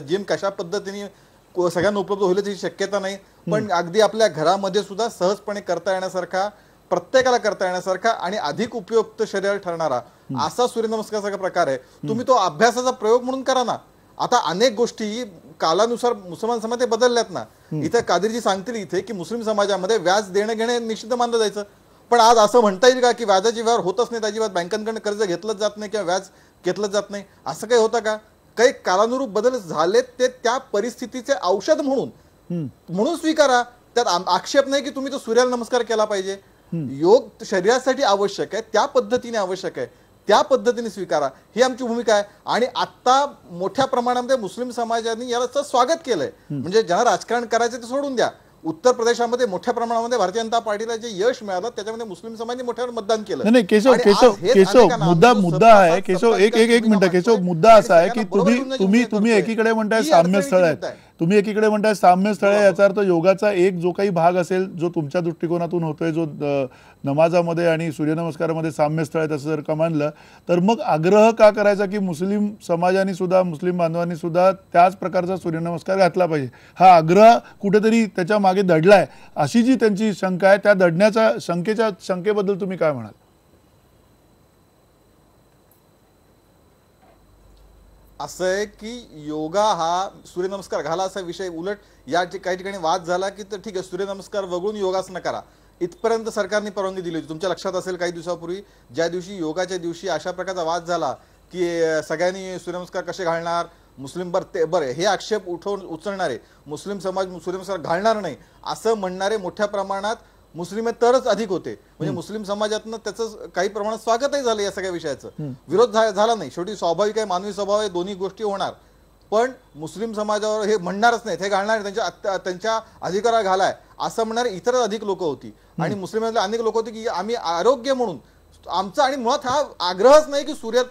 जिम कशा पद्धतीने सगळ्यांना उपलब्ध होईल याची शक्यता नाही, पण अगदी आपल्या घरामध्ये सुद्धा सहजपणे करता येण्यासारखा, प्रत्येकाला करता येण्यासारखा आणि अधिक उपयुक्त शरीर ठरणारा असा सूर्यनमस्काराचा प्रकार आहे. तुम्ही तो अभ्यासाचा प्रयोग म्हणून करा ना. आता अनेक गोष्टी कालानुसार मुसलमान समाज बदलल्यात ना. इथे कादीरजी सांगतील इथे की मुस्लिम समाजामध्ये व्याज देणं घेणे निषिद्ध मानलं जायचं, पण आज असं म्हणता येईल का की व्याजाचे व्यवहार होतच नाहीत, अजिबात बँकांकडून कर्ज घेतलंच जात नाही किंवा व्याज घेतलं जात नाही, असं काही होतं का? काही कालानुरूप बदल झालेत, ते त्या परिस्थितीचे औषध म्हणून स्वीकारा. त्यात आक्षेप नाही की तुम्ही तो सूर्याला नमस्कार केला पाहिजे. योग शरीरासाठी आवश्यक आहे, त्या पद्धतीने आवश्यक आहे, त्या पद्धतीने स्वीकारा, ही आमची भूमिका आहे. आणि आता मोठ्या प्रमाणामध्ये मुस्लिम समाजाने याचं स्वागत केलंय. म्हणजे ज्यांना राजकारण करायचं ते सोडून द्या. उत्तर प्रदेशामध्ये मोठ्या प्रमाणामध्ये भारतीय जनता पार्टीला जे यश मिळालं त्याच्यामध्ये मुस्लिम समाजाने मोठ्यावर मतदान केलं. नाही केशव मुद्दा आहे. केशव एक मिनिट, केशव मुद्दा असा आहे की तुम्ही एकीकडे म्हणताय साम्य स्थळ आहेत, तुम्ही एकीकडे म्हणताय साम्य स्थळ आहे, याचा अर्थ योगाचा एक जो काही भाग असेल जो तुमच्या दृष्टिकोनातून होतोय, जो नमाजामध्ये आणि सूर्यनमस्कारामध्ये साम्य स्थळ आहे, तसं जर का मानलं तर मग आग्रह का करायचा की मुस्लिम समाजाने सुद्धा, मुस्लिम बांधवांनी सुद्धा त्याच प्रकारचा सूर्यनमस्कार घातला पाहिजे? हा आग्रह कुठेतरी त्याच्या मागे दडलाय अशी जी त्यांची शंका आहे, त्या दडण्याच्या शंकेबद्दल तुम्ही काय म्हणाल? असं आहे की योगा हा सूर्यनमस्कार घाला असा विषय, उलट या काही ठिकाणी वाद झाला की तर ठीक आहे सूर्यनमस्कार वगळून योगासनं करा, इथपर्यंत सरकारने परवानगी दिली होती. तुमच्या लक्षात असेल काही दिवसापूर्वी ज्या दिवशी योगाच्या दिवशी अशा प्रकारचा वाद झाला की सगळ्यांनी सूर्यनमस्कार कसे घालणार, मुस्लिम बरं हे आक्षेप उचलणारे मुस्लिम समाज सूर्यनमस्कार घालणार नाही असं म्हणणारे मोठ्या प्रमाणात मुस्लिम तरच अधिक होते. म्हणजे मुस्लिम समाजातनं त्याचं काही प्रमाणात स्वागतही झालं, या सगळ्या विषयाचं विरोध झाला नाही. शेवटी स्वाभाविक आहे, मानवी स्वभाव आहे, दोन्ही गोष्टी होणार. पण मुस्लिम समाजावर हे म्हणणारच नाहीत, हे घालणार, त्यांच्या अधिकारावर घालाय असं म्हणणारे इतर अधिक लोक होती. आणि मुस्लिमांतले अनेक लोक होते की आम्ही आरोग्य म्हणून आमचा, आणि मुळात हा आग्रहच नाही की सूर्य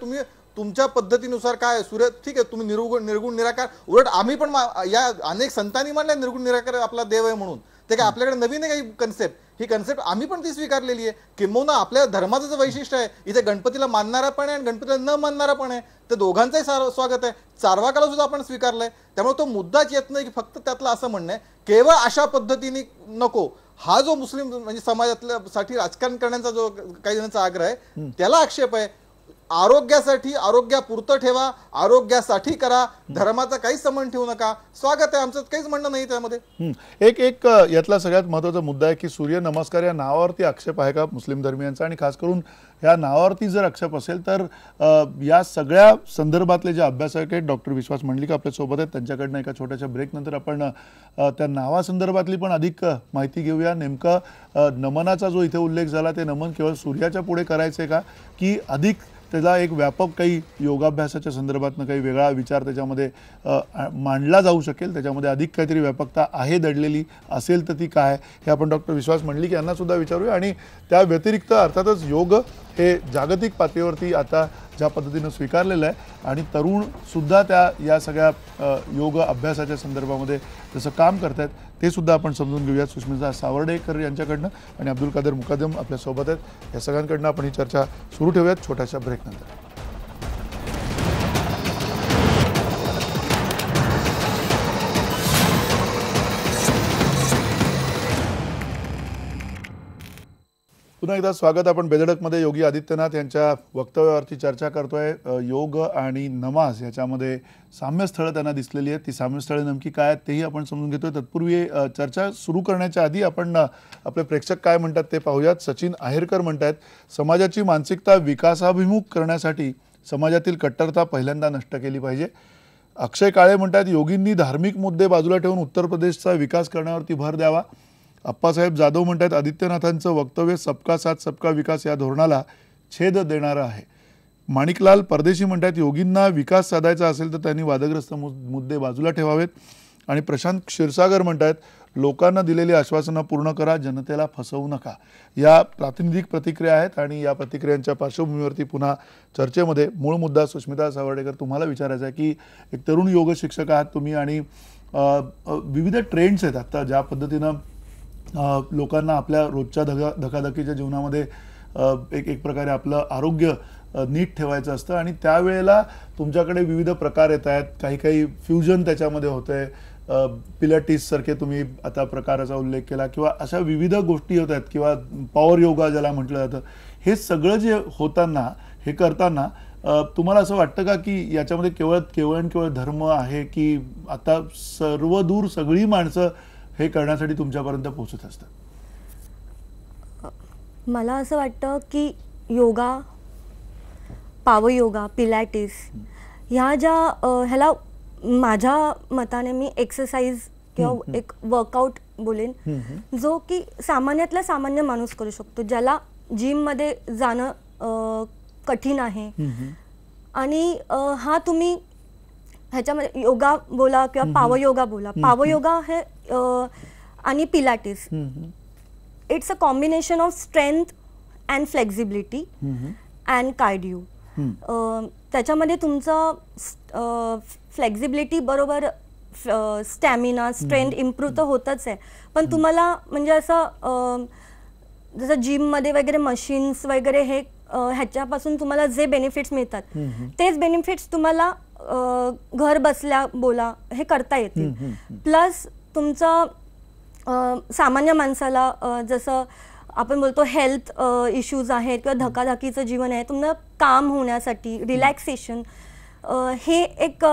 तुमच्या पद्धतीनुसार काय सूर्य ठीक आहे, तुम्ही निर्गुण निराकार, उलट आम्ही पण या अनेक संतांनी म्हणले निर्गुण निराकार आपला देव आहे म्हणून, ते काय आपल्याकडे नवीन आहे काही कन्सेप्ट, ही कन्सेप्ट आम्ही पण ती स्वीकारलेली आहे. किंबहुना आपल्या धर्माचं जे वैशिष्ट्य आहे, इथे गणपतीला मानणारा पण आहे आणि गणपतीला न मानणारा पण आहे, तर दोघांचंही स्वागत आहे. चार्वाकाला सुद्धा आपण स्वीकारलंय. त्यामुळे तो मुद्दाच येत नाही की फक्त त्यातलं असं म्हणणं आहे केवळ अशा पद्धतीने नको. हा जो मुस्लिम म्हणजे समाजातल्या साठी राजकारण करण्याचा जो काही जणांचा आग्रह आहे त्याला आक्षेप आहे. आरोग्यासाठी आरोग्यापुरतं ठेवा, आरोग्यासाठी करा, धर्माचा काहीच संबंध ठेवू नका. स्वागत आहे, आमचं काहीच म्हणणं नाही त्यामध्ये. एक यातला सगळ्यात महत्त्वाचा मुद्दा आहे की सूर्य नमस्कार या नावावरती आक्षेप आहे का मुस्लिम धर्मियांचा, आणि खास करून या नावावरती जर आक्षेप असेल तर या सगळ्या संदर्भातले जे अभ्यासक आहेत डॉक्टर विश्वास मंडलिक आपल्यासोबत आहेत, त्यांच्याकडनं एका छोट्याशा ब्रेकनंतर आपण त्या नावासंदर्भातली पण अधिक माहिती घेऊया. नेमकं नमनाचा जो इथे उल्लेख झाला ते नमन केवळ सूर्याच्या पुढे करायचं आहे का, की अधिक त्याला एक व्यापक काही योगाभ्यासाच्या संदर्भातनं काही वेगळा विचार त्याच्यामध्ये मांडला जाऊ शकेल, त्याच्यामध्ये अधिक काहीतरी व्यापकता आहे दडलेली असेल तर ती काय, हे आपण डॉक्टर विश्वास मंडलिक यांना सुद्धा विचारूया. आणि त्या व्यतिरिक्त अर्थातच योग हे जागतिक पातळीवरती आता ज्या पद्धतीनं स्वीकारलेलं आहे आणि तरुणसुद्धा या सगळ्या योग अभ्यासाच्या संदर्भामध्ये जसं काम करत आहेत ते सुद्धा आपण समजून घेऊयात. सुष्मिता सावर्डेकर यांच्याकडनं आणि अब्दुल कादर मुकादम आपल्यासोबत आहेत. या सगळ्यांकडनं आपण ही चर्चा सुरू ठेवूयात छोट्याशा ब्रेकनंतर. पुन्हा एकदा स्वागत. आपण बेधडकमध्ये योगी आदित्यनाथ यांच्या वक्तव्यावरती चर्चा करतोय. योग आणि नमाज याच्यामध्ये साम्यस्थळं त्यांना दिसलेली आहेत. ती साम्यस्थळं नेमकी काय आहेत तेही आपण समजून घेतोय. तत्पूर्वी चर्चा सुरू करण्याच्या आधी आपण आपले प्रेक्षक काय म्हणतात ते पाहूयात. सचिन आहेरकर म्हणतात, समाजाची मानसिकता विकासाभिमुख करण्यासाठी समाजातील कट्टरता पहिल्यांदा नष्ट केली पाहिजे. अक्षय काळे म्हणतात, योगींनी धार्मिक मुद्दे बाजूला ठेवून उत्तर प्रदेशचा विकास करण्यावरती भर द्यावा. अप्पासाहेब जाधव म्हणतात, आदित्यनाथांचं वक्तव्य सबका साथ सबका विकास या धोरणाला छेद देणारं आहे. माणिकलाल परदेशी म्हणतात, योगींना विकास साधायचा असेल तर त्यांनी वादग्रस्त मुद्दे बाजूला ठेवावेत. आणि प्रशांत क्षीरसागर म्हणतात, लोकांना दिलेली आश्वासनं पूर्ण करा, जनतेला फसवू नका. या प्रातिनिधिक प्रतिक्रिया आहेत आणि या प्रतिक्रियांच्या पार्श्वभूमीवरती पुन्हा चर्चेमध्ये मूळ मुद्दा सुष्मिता सावर्डेकर तुम्हाला विचारायचा आहे की एक तरुण योग शिक्षक आहात तुम्ही आणि विविध ट्रेंड्स आहेत आता ज्या पद्धतीनं लोकांना आपल्या रोजच्या धकाधकीच्या जीवनामध्ये एक प्रकारे आपलं आरोग्य नीट ठेवायचं असतं आणि त्यावेळेला तुमच्याकडे विविध प्रकार येत आहेत. काही फ्युजन त्याच्यामध्ये होतंय, पिलाटीस सारखे तुम्ही आता प्रकाराचा उल्लेख केला किंवा अशा विविध गोष्टी होत आहेत किंवा पॉवर योगा ज्याला म्हटलं जातं. हे सगळं जे होताना हे करताना तुम्हाला असं वाटतं का की याच्यामध्ये केवळ धर्म आहे की आता सर्वदूर सगळी माणसं हे करण्यासाठी तुमच्यापर्यंत पोहोचत असतात? मला असं वाटतं की योगा, पावर योगा, पिलॅटिस ह्या ज्या ह्याला माझ्या मताने मी एक्सरसाइज किंवा एक वर्कआउट बोलेन जो की सामान्यातला सामान्य माणूस करू शकतो, ज्याला जिममध्ये जाणं कठीण आहे. आणि हा तुम्ही ह्याच्यामध्ये योगा बोला किंवा पावर योगा बोला, पावर योगा हे आणि Pilates it's a combination of strength and flexibility and cardio. त्याच्यामध्ये तुमचं फ्लेक्झिबिलिटी बरोबर स्टॅमिना स्ट्रेंथ इम्प्रूव्ह तर होतच आहे, पण तुम्हाला म्हणजे असं जसं जिममध्ये वगैरे मशीन्स वगैरे हे ह्याच्यापासून तुम्हाला जे बेनिफिट्स मिळतात तेच बेनिफिट्स तुम्हाला घर बसल्या बोला हे करता येतील. प्लस तुमचं सामान्य माणसाला जसं आपण बोलतो हेल्थ इश्यूज आहेत किंवा धकाधकीचं जीवन आहे, तुम्हाला काम होण्यासाठी रिलॅक्सेशन हे एक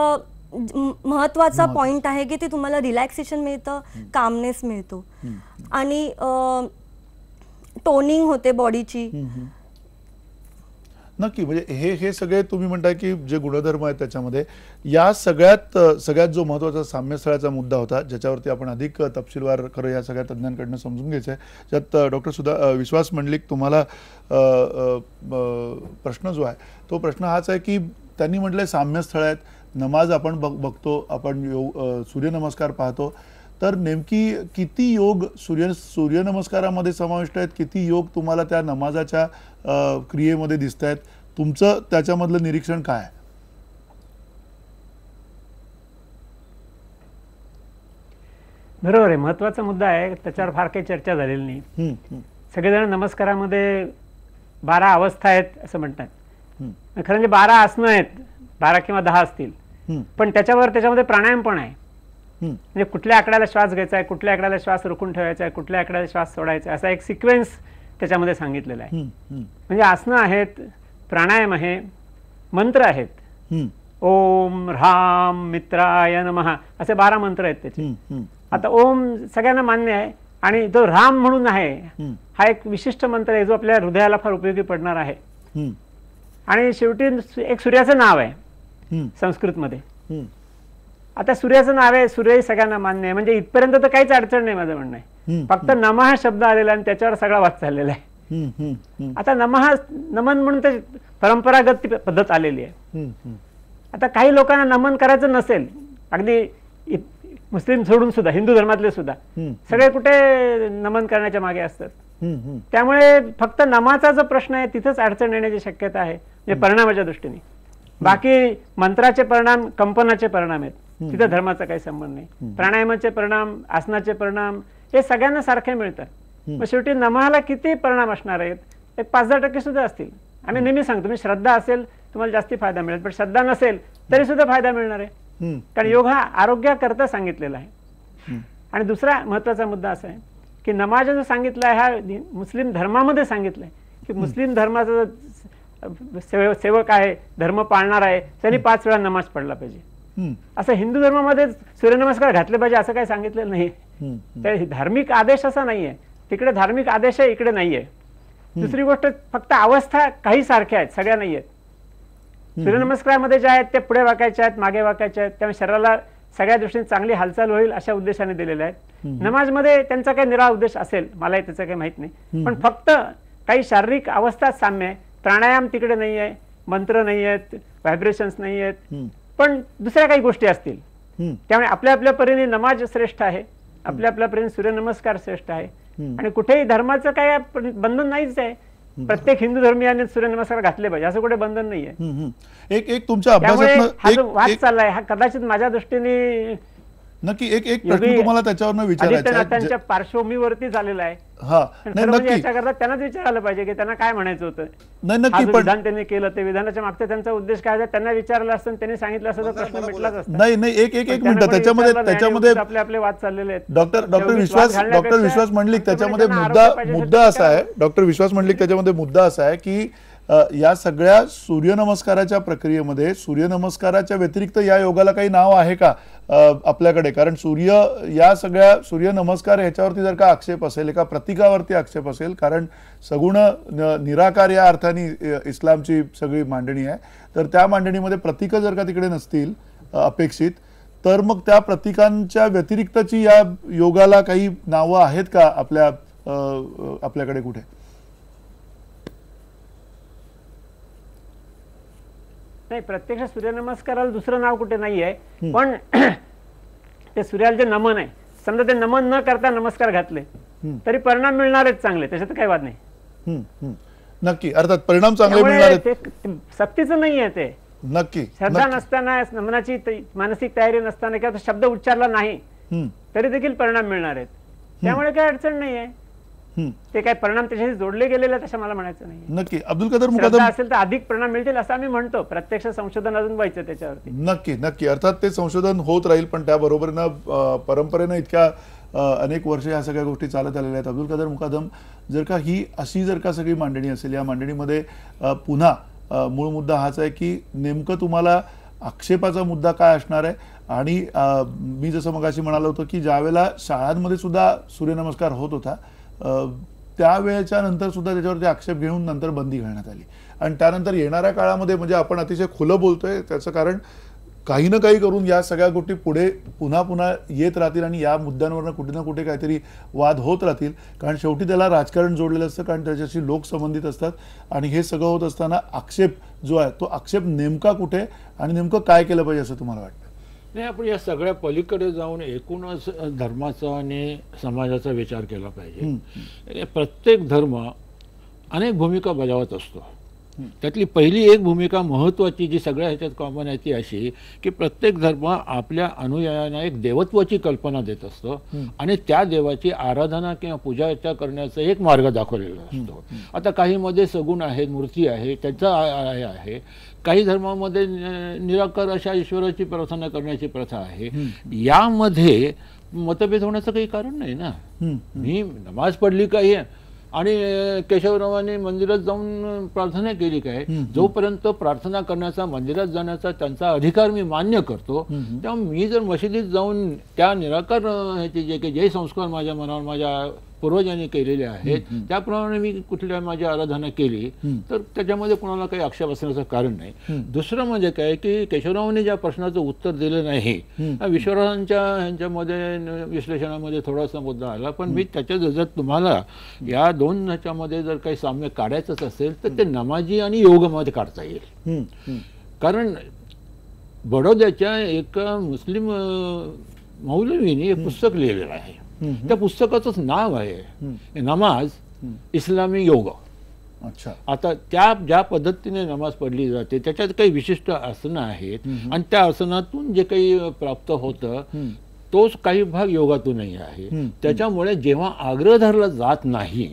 महत्त्वाचा पॉईंट आहे की ते तुम्हाला रिलॅक्सेशन मिळतं, कामनेस मिळतो आणि टोनिंग होते बॉडीची. नक्की. म्हणजे हे सगळे तुम्ही म्हणताय की जे गुणधर्म आहेत त्याच्यामध्ये या सगळ्यात जो महत्त्वाचा साम्यस्थळाचा मुद्दा होता ज्याच्यावरती आपण अधिक तपशीलवार खरं या सगळ्या तज्ज्ञांकडनं समजून घ्यायचं आहे, ज्यात डॉक्टर विश्वास मंडलिक तुम्हाला प्रश्न जो आहे तो प्रश्न हाच आहे की त्यांनी म्हटलंय साम्यस्थळ आहेत, नमाज आपण बघतो, आपण सूर्यनमस्कार पाहतो, तर नेमकी किती योग सूर्यनमस्कारामध्ये समाविष्ट आहेत, किती योग तुम्हाला त्या नमाजाच्या क्रियेमध्ये दिसत आहेत, तुमचं त्याच्यामधलं निरीक्षण काय आहे? बरोबर आहे, महत्त्वाचा मुद्दा आहे, त्याच्यावर फार काही चर्चा झालेली नाही. सगळेजण नमस्कारामध्ये 12 अवस्था आहेत असं म्हणतात. खरं म्हणजे 12 आसनं आहेत, 12 किंवा 10 असतील, पण त्याच्यामध्ये प्राणायाम पण आहे. म्हणजे कुठल्या आकड्याला श्वास घ्यायचा आहे, कुठल्या आकड्याला श्वास रोखून ठेवायचा आहे, कुठल्या आकड्याला श्वास सोडायचा आहे, असा एक सिक्वेन्स त्याच्यामध्ये सांगितलेला आहे. म्हणजे आसनं आहेत, प्राणायाम आहे, मंत्र आहेत. ओम ह्राम मित्राय नमः असे 12 मंत्र आहेत त्याचे. आता ओम सगळ्यांना मान्य आहे, आणि जो राम म्हणून आहे हा एक विशिष्ट मंत्र आहे जो आपल्या हृदयाला फार उपयोगी पडणार आहे. आणि शेवटी एक सूर्याचं नाव आहे संस्कृतमध्ये. आता सूर्याचं नाव आहे, सूर्यही सगळ्यांना मान्य आहे, म्हणजे इथपर्यंत तर काहीच अडचण नाही माझं म्हणणं आहे. फक्त नमः शब्द आलेला आणि त्याच्यावर सगळा वाद चाललेला आहे. आता नमन म्हणून ते परंपरागत पद्धत आलेली आहे. आता काही लोकांना नमन करायचं नसेल, अगदी मुस्लिम सोडून सुद्धा, हिंदू धर्मातले सुद्धा सगळे कुठे नमन करण्याच्या मागे असतात. त्यामुळे फक्त नमाचा जो प्रश्न आहे तिथेच अडचण येण्याची शक्यता आहे, म्हणजे परिणामाच्या दृष्टीने. बाकी मंत्राचे परिणाम, कंपनाचे परिणाम आहेत, तिथे धर्माचा काही संबंध नाही. प्राणायामाचे परिणाम, आसनाचे परिणाम हे सगळ्यांना सारखे मिळतात. मग शेवटी नमाला किती परिणाम असणार आहेत, एक 5-10% सुद्धा असतील. आम्ही नेहमी सांगतो, मी श्रद्धा असेल तुम्हाला जास्ती फायदा मिळेल, पण श्रद्धा नसेल तरी सुद्धा फायदा मिळणार आहे. कारण योग हा आरोग्याकरता सांगितलेला आहे. आणि दुसरा महत्वाचा मुद्दा असा आहे की नमाज जो सांगितला आहे हा मुस्लिम धर्मामध्ये सांगितलंय की मुस्लिम धर्माचा सेवक आहे, धर्म पाळणार आहे, त्यांनी 5 वेळा नमाज पडला पाहिजे. असं हिंदू धर्मामध्ये सूर्यनमस्कार घातले पाहिजे असं काही सांगितलेलं नाही. तर धार्मिक आदेश असा नाहीये, तिकडे धार्मिक आदेश आहे, इकडे नाहीये. दुसरी गोष्ट, फक्त अवस्था काही सारख्या आहेत, सगळ्या नाहीयेत. सूर्यनमस्कारामध्ये ज्या आहेत त्या पुढे वाकायच्या आहेत, मागे वाकायच्या आहेत, त्यामुळे शरीराला सगळ्या दृष्टीने चांगली हालचाल होईल अशा उद्देशाने दिलेल्या आहेत. नमाजमध्ये त्यांचा काही निरा उद्देश असेल, मलाही त्याचं काही माहित नाही, पण फक्त काही शारीरिक अवस्था साम्य आहे. प्राणायाम तिकडे नाही आहे, मंत्र नाही आहेत, व्हायब्रेशन्स नाही आहेत, पण दुसऱ्या काही गोष्टी असतील. त्यामुळे आपल्या आपल्या परीने नमाज श्रेष्ठ आहे, आपल्या आपल्या परीने सूर्यनमस्कार श्रेष्ठ आहे, आणि कुठेही धर्माचं काही बंधन नाहीच आहे. प्रत्येक हिंदू धर्मियाने सूर्यनमस्कार घातले पाहिजे असं कुठे बंधन नाहीये. एक तुमच्या अभ्यासात हा जो वाद चाललाय हा कदाचित माझ्या दृष्टीने नक्की एक प्रश्न तुम्हाला त्याच्यावर विचारायचा आहे, त्यांच्या पार्श्वभूमीवरती झालेला आहे. याच्याकरता त्यांनाच विचारायला पाहिजे की त्यांना काय म्हणायचं होतं. नक्की विधान त्यांनी केलं ते विधानाच्या मागचा त्यांचा उद्देश काय आहे त्यांना विचारलं असतं, त्यांनी सांगितलं असतं तर प्रश्न मिटलाच असता. नाही एक मिनिट, त्याच्यामध्ये आपले वाद चाललेले आहेत. डॉक्टर विश्वास मंडलिक त्याच्यामध्ये मुद्दा असा आहे, डॉक्टर विश्वास मंडलिक त्याच्यामध्ये मुद्दा असा आहे की या सगळ्या सूर्यनमस्काराच्या प्रक्रियेमध्ये सूर्यनमस्काराच्या व्यतिरिक्त या योगाला काही नाव आहे का आपल्याकडे? कारण या सगळ्या सूर्यनमस्कार ह्याच्यावरती जर का आक्षेप असेल, एका प्रतीकावरती आक्षेप असेल, कारण सगुण निराकार या अर्थाने इस्लामची सगळी मांडणी आहे, तर त्या मांडणीमध्ये प्रतीकं जर का तिकडे नसतील अपेक्षित, तर मग त्या प्रतीकांच्या व्यतिरिक्तची या योगाला काही नावं आहेत का आपल्याकडे कुठे? नाही, प्रत्यक्ष सूर्यनमस्काराला दुसरं नाव कुठे नाही आहे, पण ते सूर्याला जे नमन आहे, समजा ते नमन न करता नमस्कार घातले तरी परिणाम मिळणारच चांगले, त्याच्यात काही वाद नाही. नक्की, अर्थात परिणाम चांगले मिळणार, सक्तीचं नाही आहे ते. नक्की, श्रद्धा नसताना, नमनाची मानसिक तयारी नसताना किंवा शब्द उच्चारला नाही तरी देखील परिणाम मिळणार आहेत. त्यामुळे काही अडचण नाही आहे. ते काय परिणाम त्याच्याशी जोडले गेलेले आहेत असं मला म्हणायचं नाही. नक्की. अब्दुल कादर मुकादम असेल तर अधिक परिणाम मिळतील असं आम्ही म्हणतो. प्रत्यक्ष संशोधन अजून व्हायचं त्याच्यावरती. नक्की अर्थात ते संशोधन होत राहील, पण त्याबरोबरीनं परंपरेनं इतक्या अनेक वर्ष या सगळ्या गोष्टी चालत आलेल्या आहेत. अब्दुल कादर मुकादम, जर का ही अशी जर का सगळी मांडणी असेल, या मांडणीमध्ये पुन्हा मूळ मुद्दा हाच आहे की नेमकं तुम्हाला आक्षेपाचा मुद्दा काय असणार आहे. आणि मी जसं मगाशी म्हणालो होतो की ज्यावेळेला शाळांमध्ये सुद्धा सूर्यनमस्कार होत होता त्यावेळेच्या नंतर सुद्धा त्याच्यावरती आक्षेप घेऊन नंतर बंदी घालण्यात आली, आणि त्यानंतर येणाऱ्या काळामध्ये, म्हणजे आपण अतिशय खुलं बोलतोय त्याचं कारण काही ना काही करून या सगळ्या गोष्टी पुढे पुन्हा येत राहतील आणि या मुद्द्यांवरनं कुठे ना कुठे काहीतरी वाद होत राहतील. कारण शेवटी त्याला राजकारण जोडलेलं असतं, कारण त्याच्याशी लोक संबंधित असतात, आणि हे सगळं होत असताना आक्षेप जो आहे तो आक्षेप नेमका कुठे आणि नेमकं काय केलं पाहिजे असं तुम्हाला वाटतं? नाही, आपण या सगळ्या पलीकडे जाऊन एकूणच धर्माचा आणि समाजाचा विचार केला पाहिजे. प्रत्येक धर्म अनेक भूमिका बजावत असतो. त्यातली पहिली एक भूमिका महत्त्वाची जी सगळ्या ह्याच्यात कॉमन आहे ती अशी की प्रत्येक धर्म आपल्या अनुयायांना एक देवत्वाची कल्पना देत असतो आणि त्या देवाची आराधना किंवा पूजा करण्याचा एक मार्ग दाखवलेला असतो. आता काहीमध्ये सगुण आहेत, मूर्ती आहे, त्याचा आहे. काही धर्मामध्ये निराकार अशा ईश्वराची प्रार्थना करण्याची प्रथा आहे. यामध्ये मतभेद होण्याचं काही कारण नाही ना. मी नमाज पडली काही आणि केशवरावांनी मंदिरात जाऊन प्रार्थना केली काय, जोपर्यंत प्रार्थना करण्याचा, मंदिरात जाण्याचा त्यांचा अधिकार मी मान्य करतो, तेव्हा मी जर मशिदीत जाऊन त्या निराकार ह्याचे जे संस्कार माझ्या मनावर माझ्या पूर्वजांनी केलेले आहेत त्याप्रमाणे मी कुठल्या माझी आराधना केली तर त्याच्यामध्ये कोणाला काही आक्षेप असण्याचं कारण नाही. दुसरं म्हणजे काय की केशवरावांनी ज्या प्रश्नाचं उत्तर दिलं नाही, विश्वरावांच्या ह्यांच्यामध्ये विश्लेषणामध्ये थोडासा मुद्दा आला, पण मी त्याच्या जर तुम्हाला या दोन ह्याच्यामध्ये जर काही साम्य काढायचंच असेल तर ते नमाजी आणि योगमध्ये काढता येईल. कारण बडोद्याच्या एका मुस्लिम मौलवीने एक पुस्तक लिहिलेलं आहे. त्या पुस्तकाचंच नाव आहे नमाज इस्लामी योग. अच्छा. आता त्या ज्या पद्धतीने नमाज पडली जाते त्याच्यात काही विशिष्ट आसनं आहेत आणि त्या आसनातून जे काही प्राप्त होतं तोच काही भाग योगातूनही आहे. त्याच्यामुळे जेव्हा आग्रह धरला जात नाही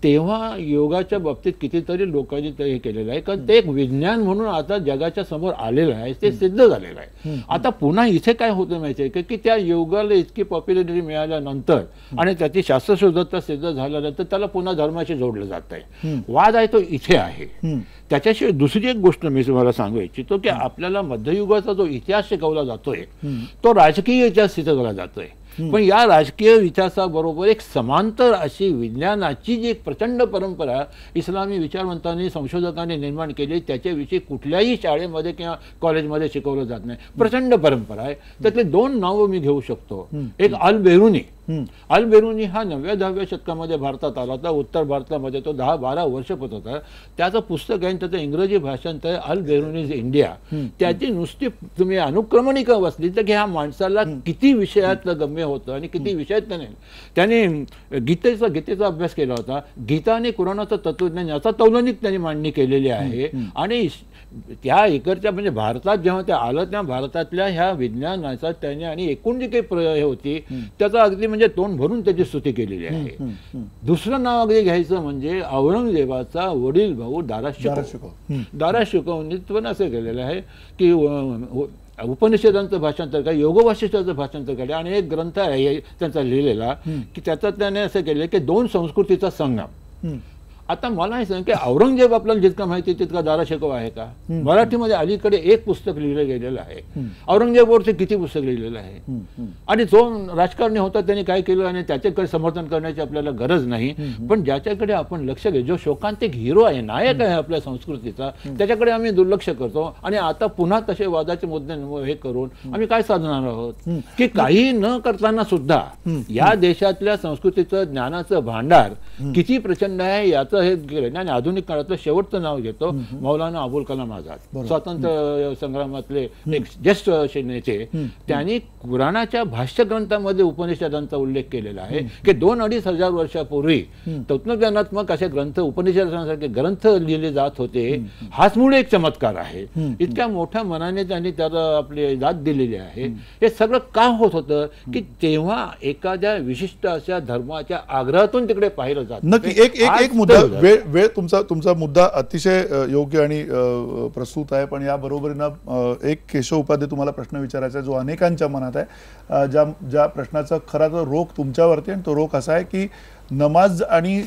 तेव्हा योगाच्या बाबतीत कितीतरी लोकांनी हे केलेलं आहे, कारण ते एक विज्ञान म्हणून आता जगाच्या समोर आलेलं आहे, ते सिद्ध झालेलं आहे. आता पुन्हा इथे काय होतं माहिती आहे की त्या योगाला इतकी पॉप्युलरिटी मिळाल्यानंतर आणि त्याची शास्त्रशोधता सिद्ध झाल्यानंतर त्याला पुन्हा धर्माशी जोडलं जात आहे. वाद आहे तो इथे आहे. त्याच्याशिवाय दुसरी एक गोष्ट मी तुम्हाला सांगू इच्छितो की आपल्याला मध्ययुगाचा जो इतिहास शिकवला जातोय तो राजकीय इतिहास शिकवला जातोय, पण या राजकीय इतिहासाबरोबर एक समांतर अशी विज्ञानाची जी एक प्रचंड परंपरा इस्लामी विचारवंतांनी संशोधकांनी निर्माण केली त्याच्याविषयी कुठल्याही शाळेमध्ये किंवा कॉलेजमध्ये शिकवलं जात नाही. प्रचंड परंपरा आहे. त्यातले दोन नावं मी घेऊ शकतो. एक अल बेरुनी. अल बेरुनी हा 9व्या-10व्या शतकामध्ये भारतात आला होता. उत्तर भारतामध्ये तो 10-12 वर्ष होत होता. त्याचं पुस्तक आहे, त्याचं इंग्रजी भाषांतर आहे अल बेरुनीज इंडिया. त्याची नुसती तुम्ही अनुक्रमणिका वाचली तर की ह्या माणसाला किती विषयातलं गम्य होतं आणि किती विषयात त्याने गीतेचा अभ्यास केला होता. गीता आणि कुराणाचं तत्वज्ञान याचा तौलनिक त्यांनी मांडणी केलेली आहे. आणि त्या इकडच्या म्हणजे भारतात जेव्हा ते आलं तेव्हा भारतातल्या ह्या विज्ञानाचा त्याने आणि एकूण जी काही हे होती त्याचा अगदी म्हणजे तोंड भरून त्याची स्तुती केलेली आहे. दुसरं नाव अगदी घ्यायचं म्हणजे औरंगजेबाचा वडील भाऊ दारा शिकोवनी पण असं केलेलं आहे की उपनिषदांचं भाषांतर काय, योग वासिष्ठाचं भाषांतर केलं आणि एक ग्रंथ आहे त्यांचा लिहिलेला की त्याच्यात त्याने असं केलं की दोन संस्कृतीचा संगम. आता मला हे सांग की औरंगजेब आपल्याला जितका माहिती तितका दारा शिकोव आहे का? मराठीमध्ये अलीकडे एक पुस्तक लिहिलं गेलेलं आहे. औरंगजेबावरचे किती पुस्तक लिहिलेलं आहे. आणि जो राजकारणी होता त्यांनी काय केलं आणि त्याच्याकडे समर्थन करण्याची आपल्याला गरज नाही, पण ज्याच्याकडे आपण लक्ष घे, जो शोकांतिक हिरो आहे, नायक आहे आपल्या संस्कृतीचा, त्याच्याकडे आम्ही दुर्लक्ष करतो. आणि आता पुन्हा तसे वादाचे मुद्दे हे करून आम्ही काय साधणार आहोत की काही न करताना सुद्धा या देशातल्या संस्कृतीचं ज्ञानाचं भांडार किती प्रचंड आहे याचं हे केलं. आणि आधुनिक काळातलं शेवटचं नाव घेतो मौलाना अबुल कलाम आझाद, स्वातंत्र्य संग्रामातले एक ज्येष्ठ असे नेते. त्यांनी कुराणाच्या भाष्य ग्रंथामध्ये उपनिषदांचा उल्लेख केलेला आहे की 2-2.5 हजार वर्षापूर्वी तत्वज्ञानात्मक असे ग्रंथ उपनिषदांसारखे ग्रंथ लिहिले जात होते. हाच मूळ एक चमत्कार आहे. इतक्या मोठ्या मनाने त्यांनी त्याला आपली दाद दिलेली आहे. हे सगळं का होत होतं की तेव्हा एखाद्या विशिष्ट अशा धर्माच्या आग्रहातून तिकडे पाहिलं जात. नक्की एक मुद्दा वेळ तुमचा मुद्दा अतिशय योग्य आणि प्रस्तुत आहे, पण या बरोबरीनं एक केशव उपाध्ये तुम्हाला प्रश्न विचारायचा जो अनेकांच्या मनात आहे, ज्या प्रश्नाचा खरा तर रोख तुमच्यावरती, आणि तो रोख असा आहे की नमाज आणि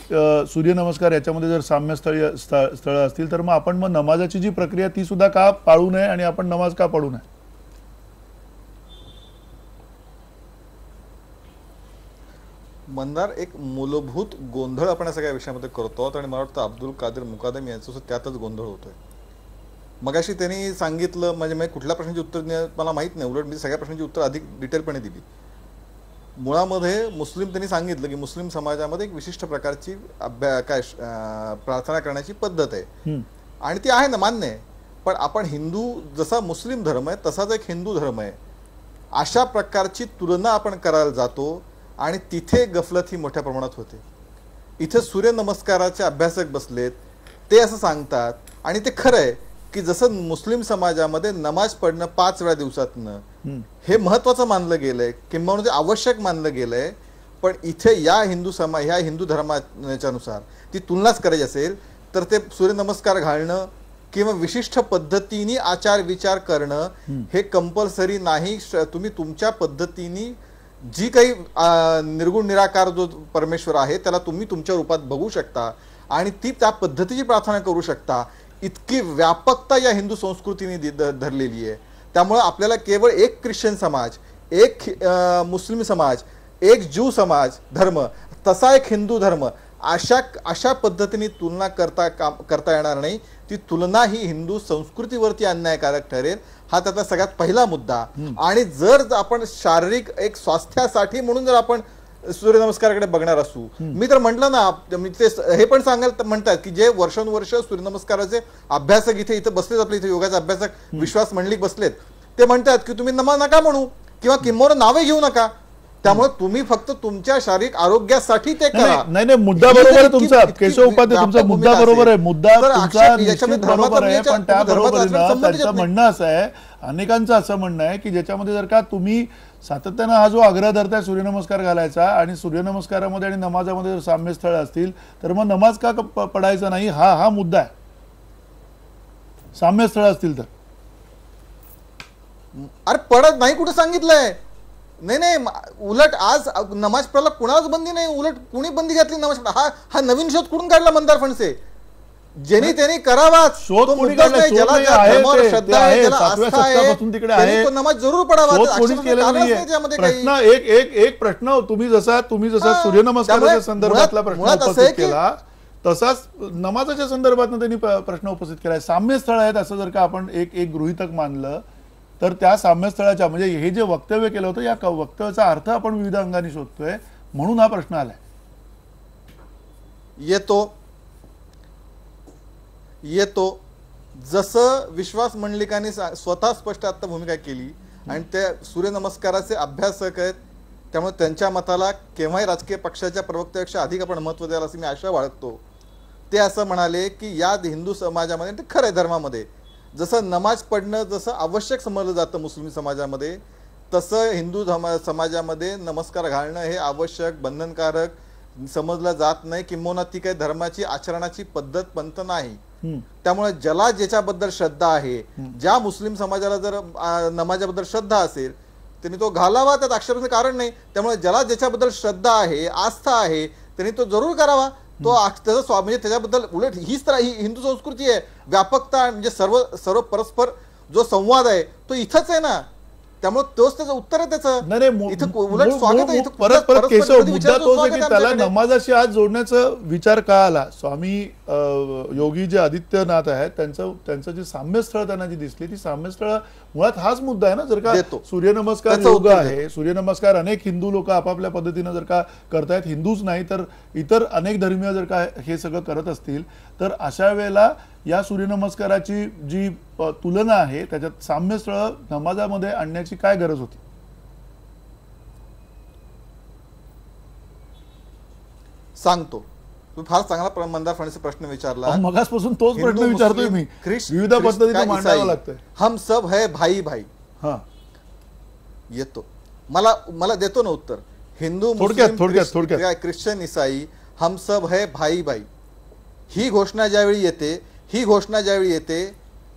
सूर्यनमस्कार याच्यामध्ये जर स्थळं असतील तर मग नमाजाची जी प्रक्रिया ती सुद्धा का पाळू नये आणि आपण नमाज का पढू नये? मंदार, एक मूलभूत गोंधळ आपण या सगळ्या विषयामध्ये करतो आहोत आणि मला वाटतं अब्दुल कादर मुकादम यांचं त्यातच गोंधळ होतोय. मगाशी त्यांनी सांगितलं म्हणजे कुठल्या प्रश्नाची उत्तर मला माहीत नाही, उलट मी सगळ्या प्रश्नांची उत्तर अधिक डिटेलपणे दिली. मुळामध्ये मुस्लिम त्यांनी सांगितलं की मुस्लिम समाजामध्ये एक विशिष्ट प्रकारची प्रार्थना करण्याची पद्धत आहे आणि ती आहे ना, मान्य आहे. पण आपण हिंदू जसा मुस्लिम धर्म आहे तसाच एक हिंदू धर्म आहे अशा प्रकारची तुलना आपण करायला जातो आणि तिथे गफलत ही मोठ्या प्रमाणात होते. इथे सूर्यनमस्काराचे अभ्यासक बसलेत, ते असं सांगतात आणि ते खरं आहे की जसं मुस्लिम समाजामध्ये नमाज पडणं 5 वेळा दिवसातनं हे महत्वाचं मानलं गेलंय, किंबहुना ते आवश्यक मानलं गेलंय, पण इथे ह्या हिंदू धर्माच्यानुसार ती तुलनाच करायची असेल तर ते सूर्यनमस्कार घालणं किंवा विशिष्ट पद्धतीने आचार विचार करणं हे कंपल्सरी नाही. तुम्ही तुमच्या पद्धतीने जी काही निर्गुण निराकार जो परमेश्वर आहे त्याला तुम्ही तुमच्या रूपात बघू शकता आणि ती त्या पद्धतीची प्रार्थना करू शकता. इतकी व्यापकता या हिंदू संस्कृतीने धरलेली आहे. त्यामुळे आपल्याला केवळ एक ख्रिश्चन समाज, एक मुस्लिम समाज, एक ज्यू समाज धर्म, तसा एक हिंदू धर्म अशा पद्धतीने तुलना करता येणार नाही. ती तुलना ही हिंदू संस्कृतीवरती अन्यायकारक ठरेल. हा त्याचा सगळ्यात पहिला मुद्दा. आणि जर आपण शारीरिक एक स्वास्थ्यासाठी म्हणून जर आपण सूर्यनमस्काराकडे बघणार असू, मी तर म्हटलं ना, ते हे पण सांगायला म्हणतात की जे वर्षानुवर्ष सूर्यनमस्काराचे अभ्यासक इथे बसलेत, आपले इथे योगाचे अभ्यासक विश्वास मंडलिक बसलेत, ते म्हणतात की तुम्ही नमाज नका म्हणू किंवा किंबहुना नावे घेऊ नका. त्यामुळे तुम्ही फक्त तुमच्या शारीरिक आरोग्यासाठी ते करा. नाही, मुद्दा बरोबर आहे तुमचा केशव उपाध्याय, तुमचा मुद्दा बरोबर आहे, मुद्दा तुमचा निश्चित बरोबर आहे. पण त्याबरोबरीनं त्यांचं म्हणणं असं आहे, अनेकांचं असं म्हणणं आहे की ज्याच्यामध्ये जर का तुम्ही सातत्यानं हा जो आग्रह धरताय सूर्यनमस्कार घालायचा आणि सूर्यनमस्कारामध्ये आणि नमाजामध्ये जर साम्य स्थळ असतील तर मग नमाज का पडायचा नाही, हा मुद्दा आहे. साम्य स्थळ असतील तर अरे पडत नाही कुठे सांगितलंय? नाही, उलट आज नमाज पडायला कुणाच बंदी नाही. उलट कुणी बंदी घातली नमाज पडा? हा नवीन शोध कुठून काढला मंदार फणसे? ज्यांनी त्यांनी करावा शोध, ज्याला धर्मावर श्रद्धा आहे, ज्याला आस्था आहे, त्यांनी तो नमाज जरूर पडावा. प्रश्न एक प्रश्न तुम्ही जसा सूर्यनमस्काराच्या संदर्भातला प्रश्न उपस्थित केला तसाच नमाजाच्या संदर्भात त्यांनी प्रश्न उपस्थित केलाय. साम्य स्थळ आहेत असं जर का आपण एक गृहीतक मानलं तर त्या साम्य स्थळाच्या म्हणजे हे जे वक्तव्य केलं होतं या वक्तव्याचा अर्थ आपण विविध अंगाने शोधतोय, म्हणून हा प्रश्न आलाय. येतो जसं विश्वास मंडलिकांनी स्वतः स्पष्ट आता भूमिका केली आणि त्या सूर्यनमस्काराचे अभ्यासक आहेत, त्यामुळे त्यांच्या मताला केव्हाही राजकीय पक्षाच्या प्रवक्त्यापेक्षा अधिक आपण महत्त्व द्यायला असं मी आशा बाळगतो. ते असं म्हणाले की या हिंदू समाजामध्ये, ते खरं आहे, धर्मामध्ये जसं नमाज पडणं जसं आवश्यक समजलं जातं मुस्लिम समाजामध्ये, तसं हिंदू समाजामध्ये नमस्कार घालणं हे आवश्यक बंधनकारक समजलं जात नाही, किंबहुना ती काही धर्माची आचरणाची पद्धत पंत नाही. त्यामुळे ज्याला ज्याच्याबद्दल श्रद्धा आहे, ज्या मुस्लिम समाजाला जर नमाजाबद्दल श्रद्धा असेल त्यांनी तो घालावा, त्यात आक्षेपाचं कारण नाही. त्यामुळे ज्याला ज्याच्याबद्दल श्रद्धा आहे, आस्था आहे, त्यांनी तो जरूर करावा. तो त्याचा म्हणजे त्याच्याबद्दल उलट हीच तर ही हिंदू संस्कृती आहे. व्यापकता म्हणजे सर्व परस्पर जो संवाद आहे तो इथंच आहे ना. त्यामुळे तोच त्याचं उत्तर आहे त्याचं. इथं उलट स्वागत आहे. परत केशव मुद्दा तोच आहे की त्याला नमाजाशी आज जोडण्याचा विचार का आला? स्वामी योगी जे आदित्यनाथ आहेत त्यांचं जे साम्य स्थळ त्यांना जी दिसली ती साम्य स्थळ मुळात हाच मुद्दा आहे ना. जर का सूर्यनमस्कार योग आहे, सूर्यनमस्कार अनेक हिंदू लोक आपापल्या पद्धतीनं जर का करतायत, हिंदूच नाही तर इतर अनेक धर्मीय जर का हे सगळं करत असतील तर अशा वेळेला या सूर्यनमस्काराची जी तुलना आहे त्याच्यात साम्य स्थळ नमाजामध्ये आणण्याची काय गरज होती? सांगतो. तुम्ही फार चांगला मंदार फणसे प्रश्न विचारला. मगासपासून तोच प्रश्न विचारतोय मी. विविध पद्धतीने मांडावं लागतंय. हम सब है भाई भाई. हा येतो मला देतो ना उत्तर. हिंदू थोडक्यात ख्रिश्चन ईसाई हम सब है भाई भाई ही घोषणा ज्यावेळी येते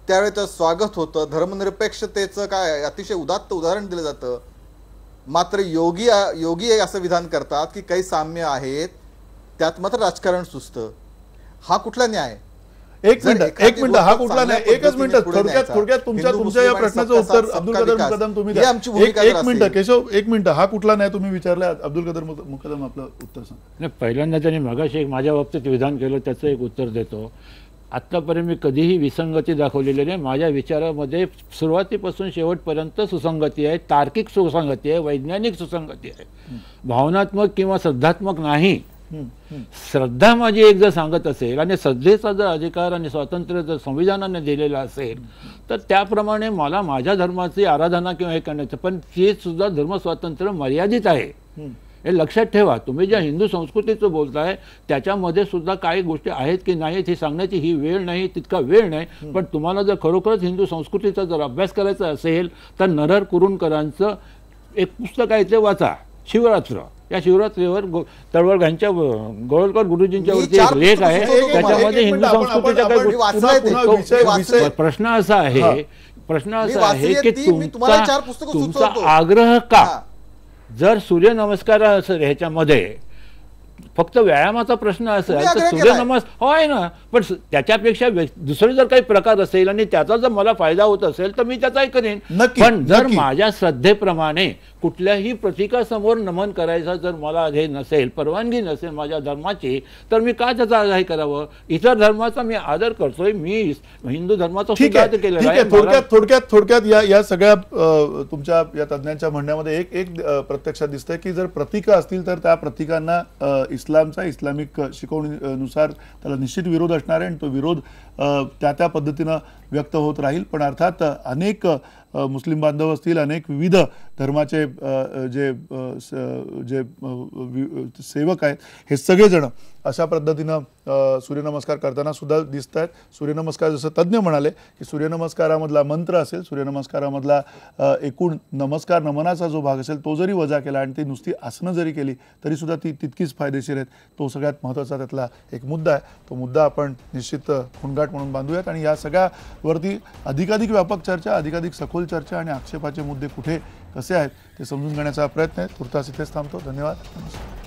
त्यावेळी तर स्वागत होतं. धर्मनिरपेक्षतेचं काय अतिशय उदात्त उदाहरण दिलं जातं. मात्र योगी असं विधान करतात की काही साम्य आहेत, त्यात मात्र राजकारण सुचतं. हा कुठला न्याय? एक मिनिट हा कुठला न्याय? एकच मिनिट थोडक्यात तुमच्या या प्रश्नाचं उत्तर अब्दुल कदर मुकदम तुम्ही द्या. एक मिनिट केशव, एक मिनिट हा कुठला न्याय तुम्ही विचारला? अब्दुल कदर मुकदम आपलं उत्तर सांगा. पहिल्यांदा त्यांनी मगाशी माझ्या बाबतीत विधान केलं त्याचं एक उत्तर देतो. आत्तापर्यंत मी कधीही विसंगती दाखवलेली नाही. माझ्या विचारामध्ये सुरुवातीपासून शेवटपर्यंत सुसंगती आहे, तार्किक सुसंगती आहे, वैज्ञानिक सुसंगती आहे, भावनात्मक किंवा श्रद्धात्मक नाही. श्रद्धा माझी एक जर सांगत असेल आणि श्रद्धेचा जर अधिकार आणि स्वातंत्र्य जर संविधानाने दिलेला असेल तर त्याप्रमाणे मला माझ्या धर्माची आराधना किंवा हे करण्याचं, पण ते सुद्धा धर्मस्वातंत्र्य मर्यादित आहे. हे लक्षात ठेवा. तुम्ही ज्या हिंदू संस्कृतीचं बोलताय त्याच्यामध्ये सुद्धा काही गोष्टी आहेत की नाहीत हे सांगण्याची ही वेळ नाही, तितका वेळ नाही. पण तुम्हाला जर खरोखरच हिंदू संस्कृतीचा जर अभ्यास करायचा असेल तर नरहर कुरुंदकरांचं एक पुस्तक आहे ते वाचा, शिवरात्र. या शिवरात्रीवर तळवलगांच्या गोळवलकर गुरुजींच्या वरती एक लेख आहे, त्याच्यामध्ये हिंदू संस्कृतीच्या काही प्रश्न असा आहे की तुमचा आग्रह का, जर सूर्यनमस्कार असेल ह्याच्यामध्ये फक्त व्यायामाचा प्रश्न असेल तर सूर्यनमस्कार होय ना, पण त्याच्यापेक्षा दुसरे जर काही प्रकार असेल आणि त्याचा जर मला फायदा होत असेल तर मी त्याचाही करेन. पण जर माझ्या श्रद्धेप्रमाणे कुठल्याही प्रतीकासमोर नमन करायचं जर मला हे नसेल, परवानगी नसेल माझ्या धर्माची, तर मी का त्याचा आदर करावं? इतर धर्माचा मी आदर करतोय, मी हिंदू धर्माचा सुद्धा आदर केलेला आहे. थोडक्यात या सगळ्या तुमच्या या तज्ञांच्या म्हणण्यामध्ये एक प्रत्यक्षात दिसतंय की जर प्रतीकं असतील तर त्या प्रतीकांना इस्लामचा इस्लामिक शिकवणीनुसार त्याला निश्चित विरोध असणार आहे आणि तो विरोध त्या पद्धतीनं व्यक्त होत राहील. पण अर्थात अनेक मुस्लिम बांधव असतील, अनेक विविध धर्माचे जे सेवक आहेत हे सगळेजण अशा पद्धतीनं सूर्यनमस्कार करताना सुद्धा दिसत आहेत. सूर्यनमस्कार जसं तज्ज्ञ म्हणाले की सूर्यनमस्कारामधला मंत्र असेल, सूर्यनमस्कारामधला एकूण नमस्कार नमनाचा जो भाग असेल तो जरी वजा केला आणि ती नुसती आसनं जरी केली तरी सुद्धा ती तितकीच फायदेशीर आहेत. तो सगळ्यात महत्त्वाचा त्यातला एक मुद्दा आहे. तो मुद्दा आपण निश्चित खुणगाट म्हणून बांधूयात आणि या सगळ्यावरती अधिकाधिक व्यापक चर्चा, अधिकाधिक सखोल चर्चा आणि आक्षेपाचे मुद्दे कुठे कसे आहेत ते समजून घेण्याचा प्रयत्न आहे. तुर्तास इथेच थांबतो. धन्यवाद. नमस्कार.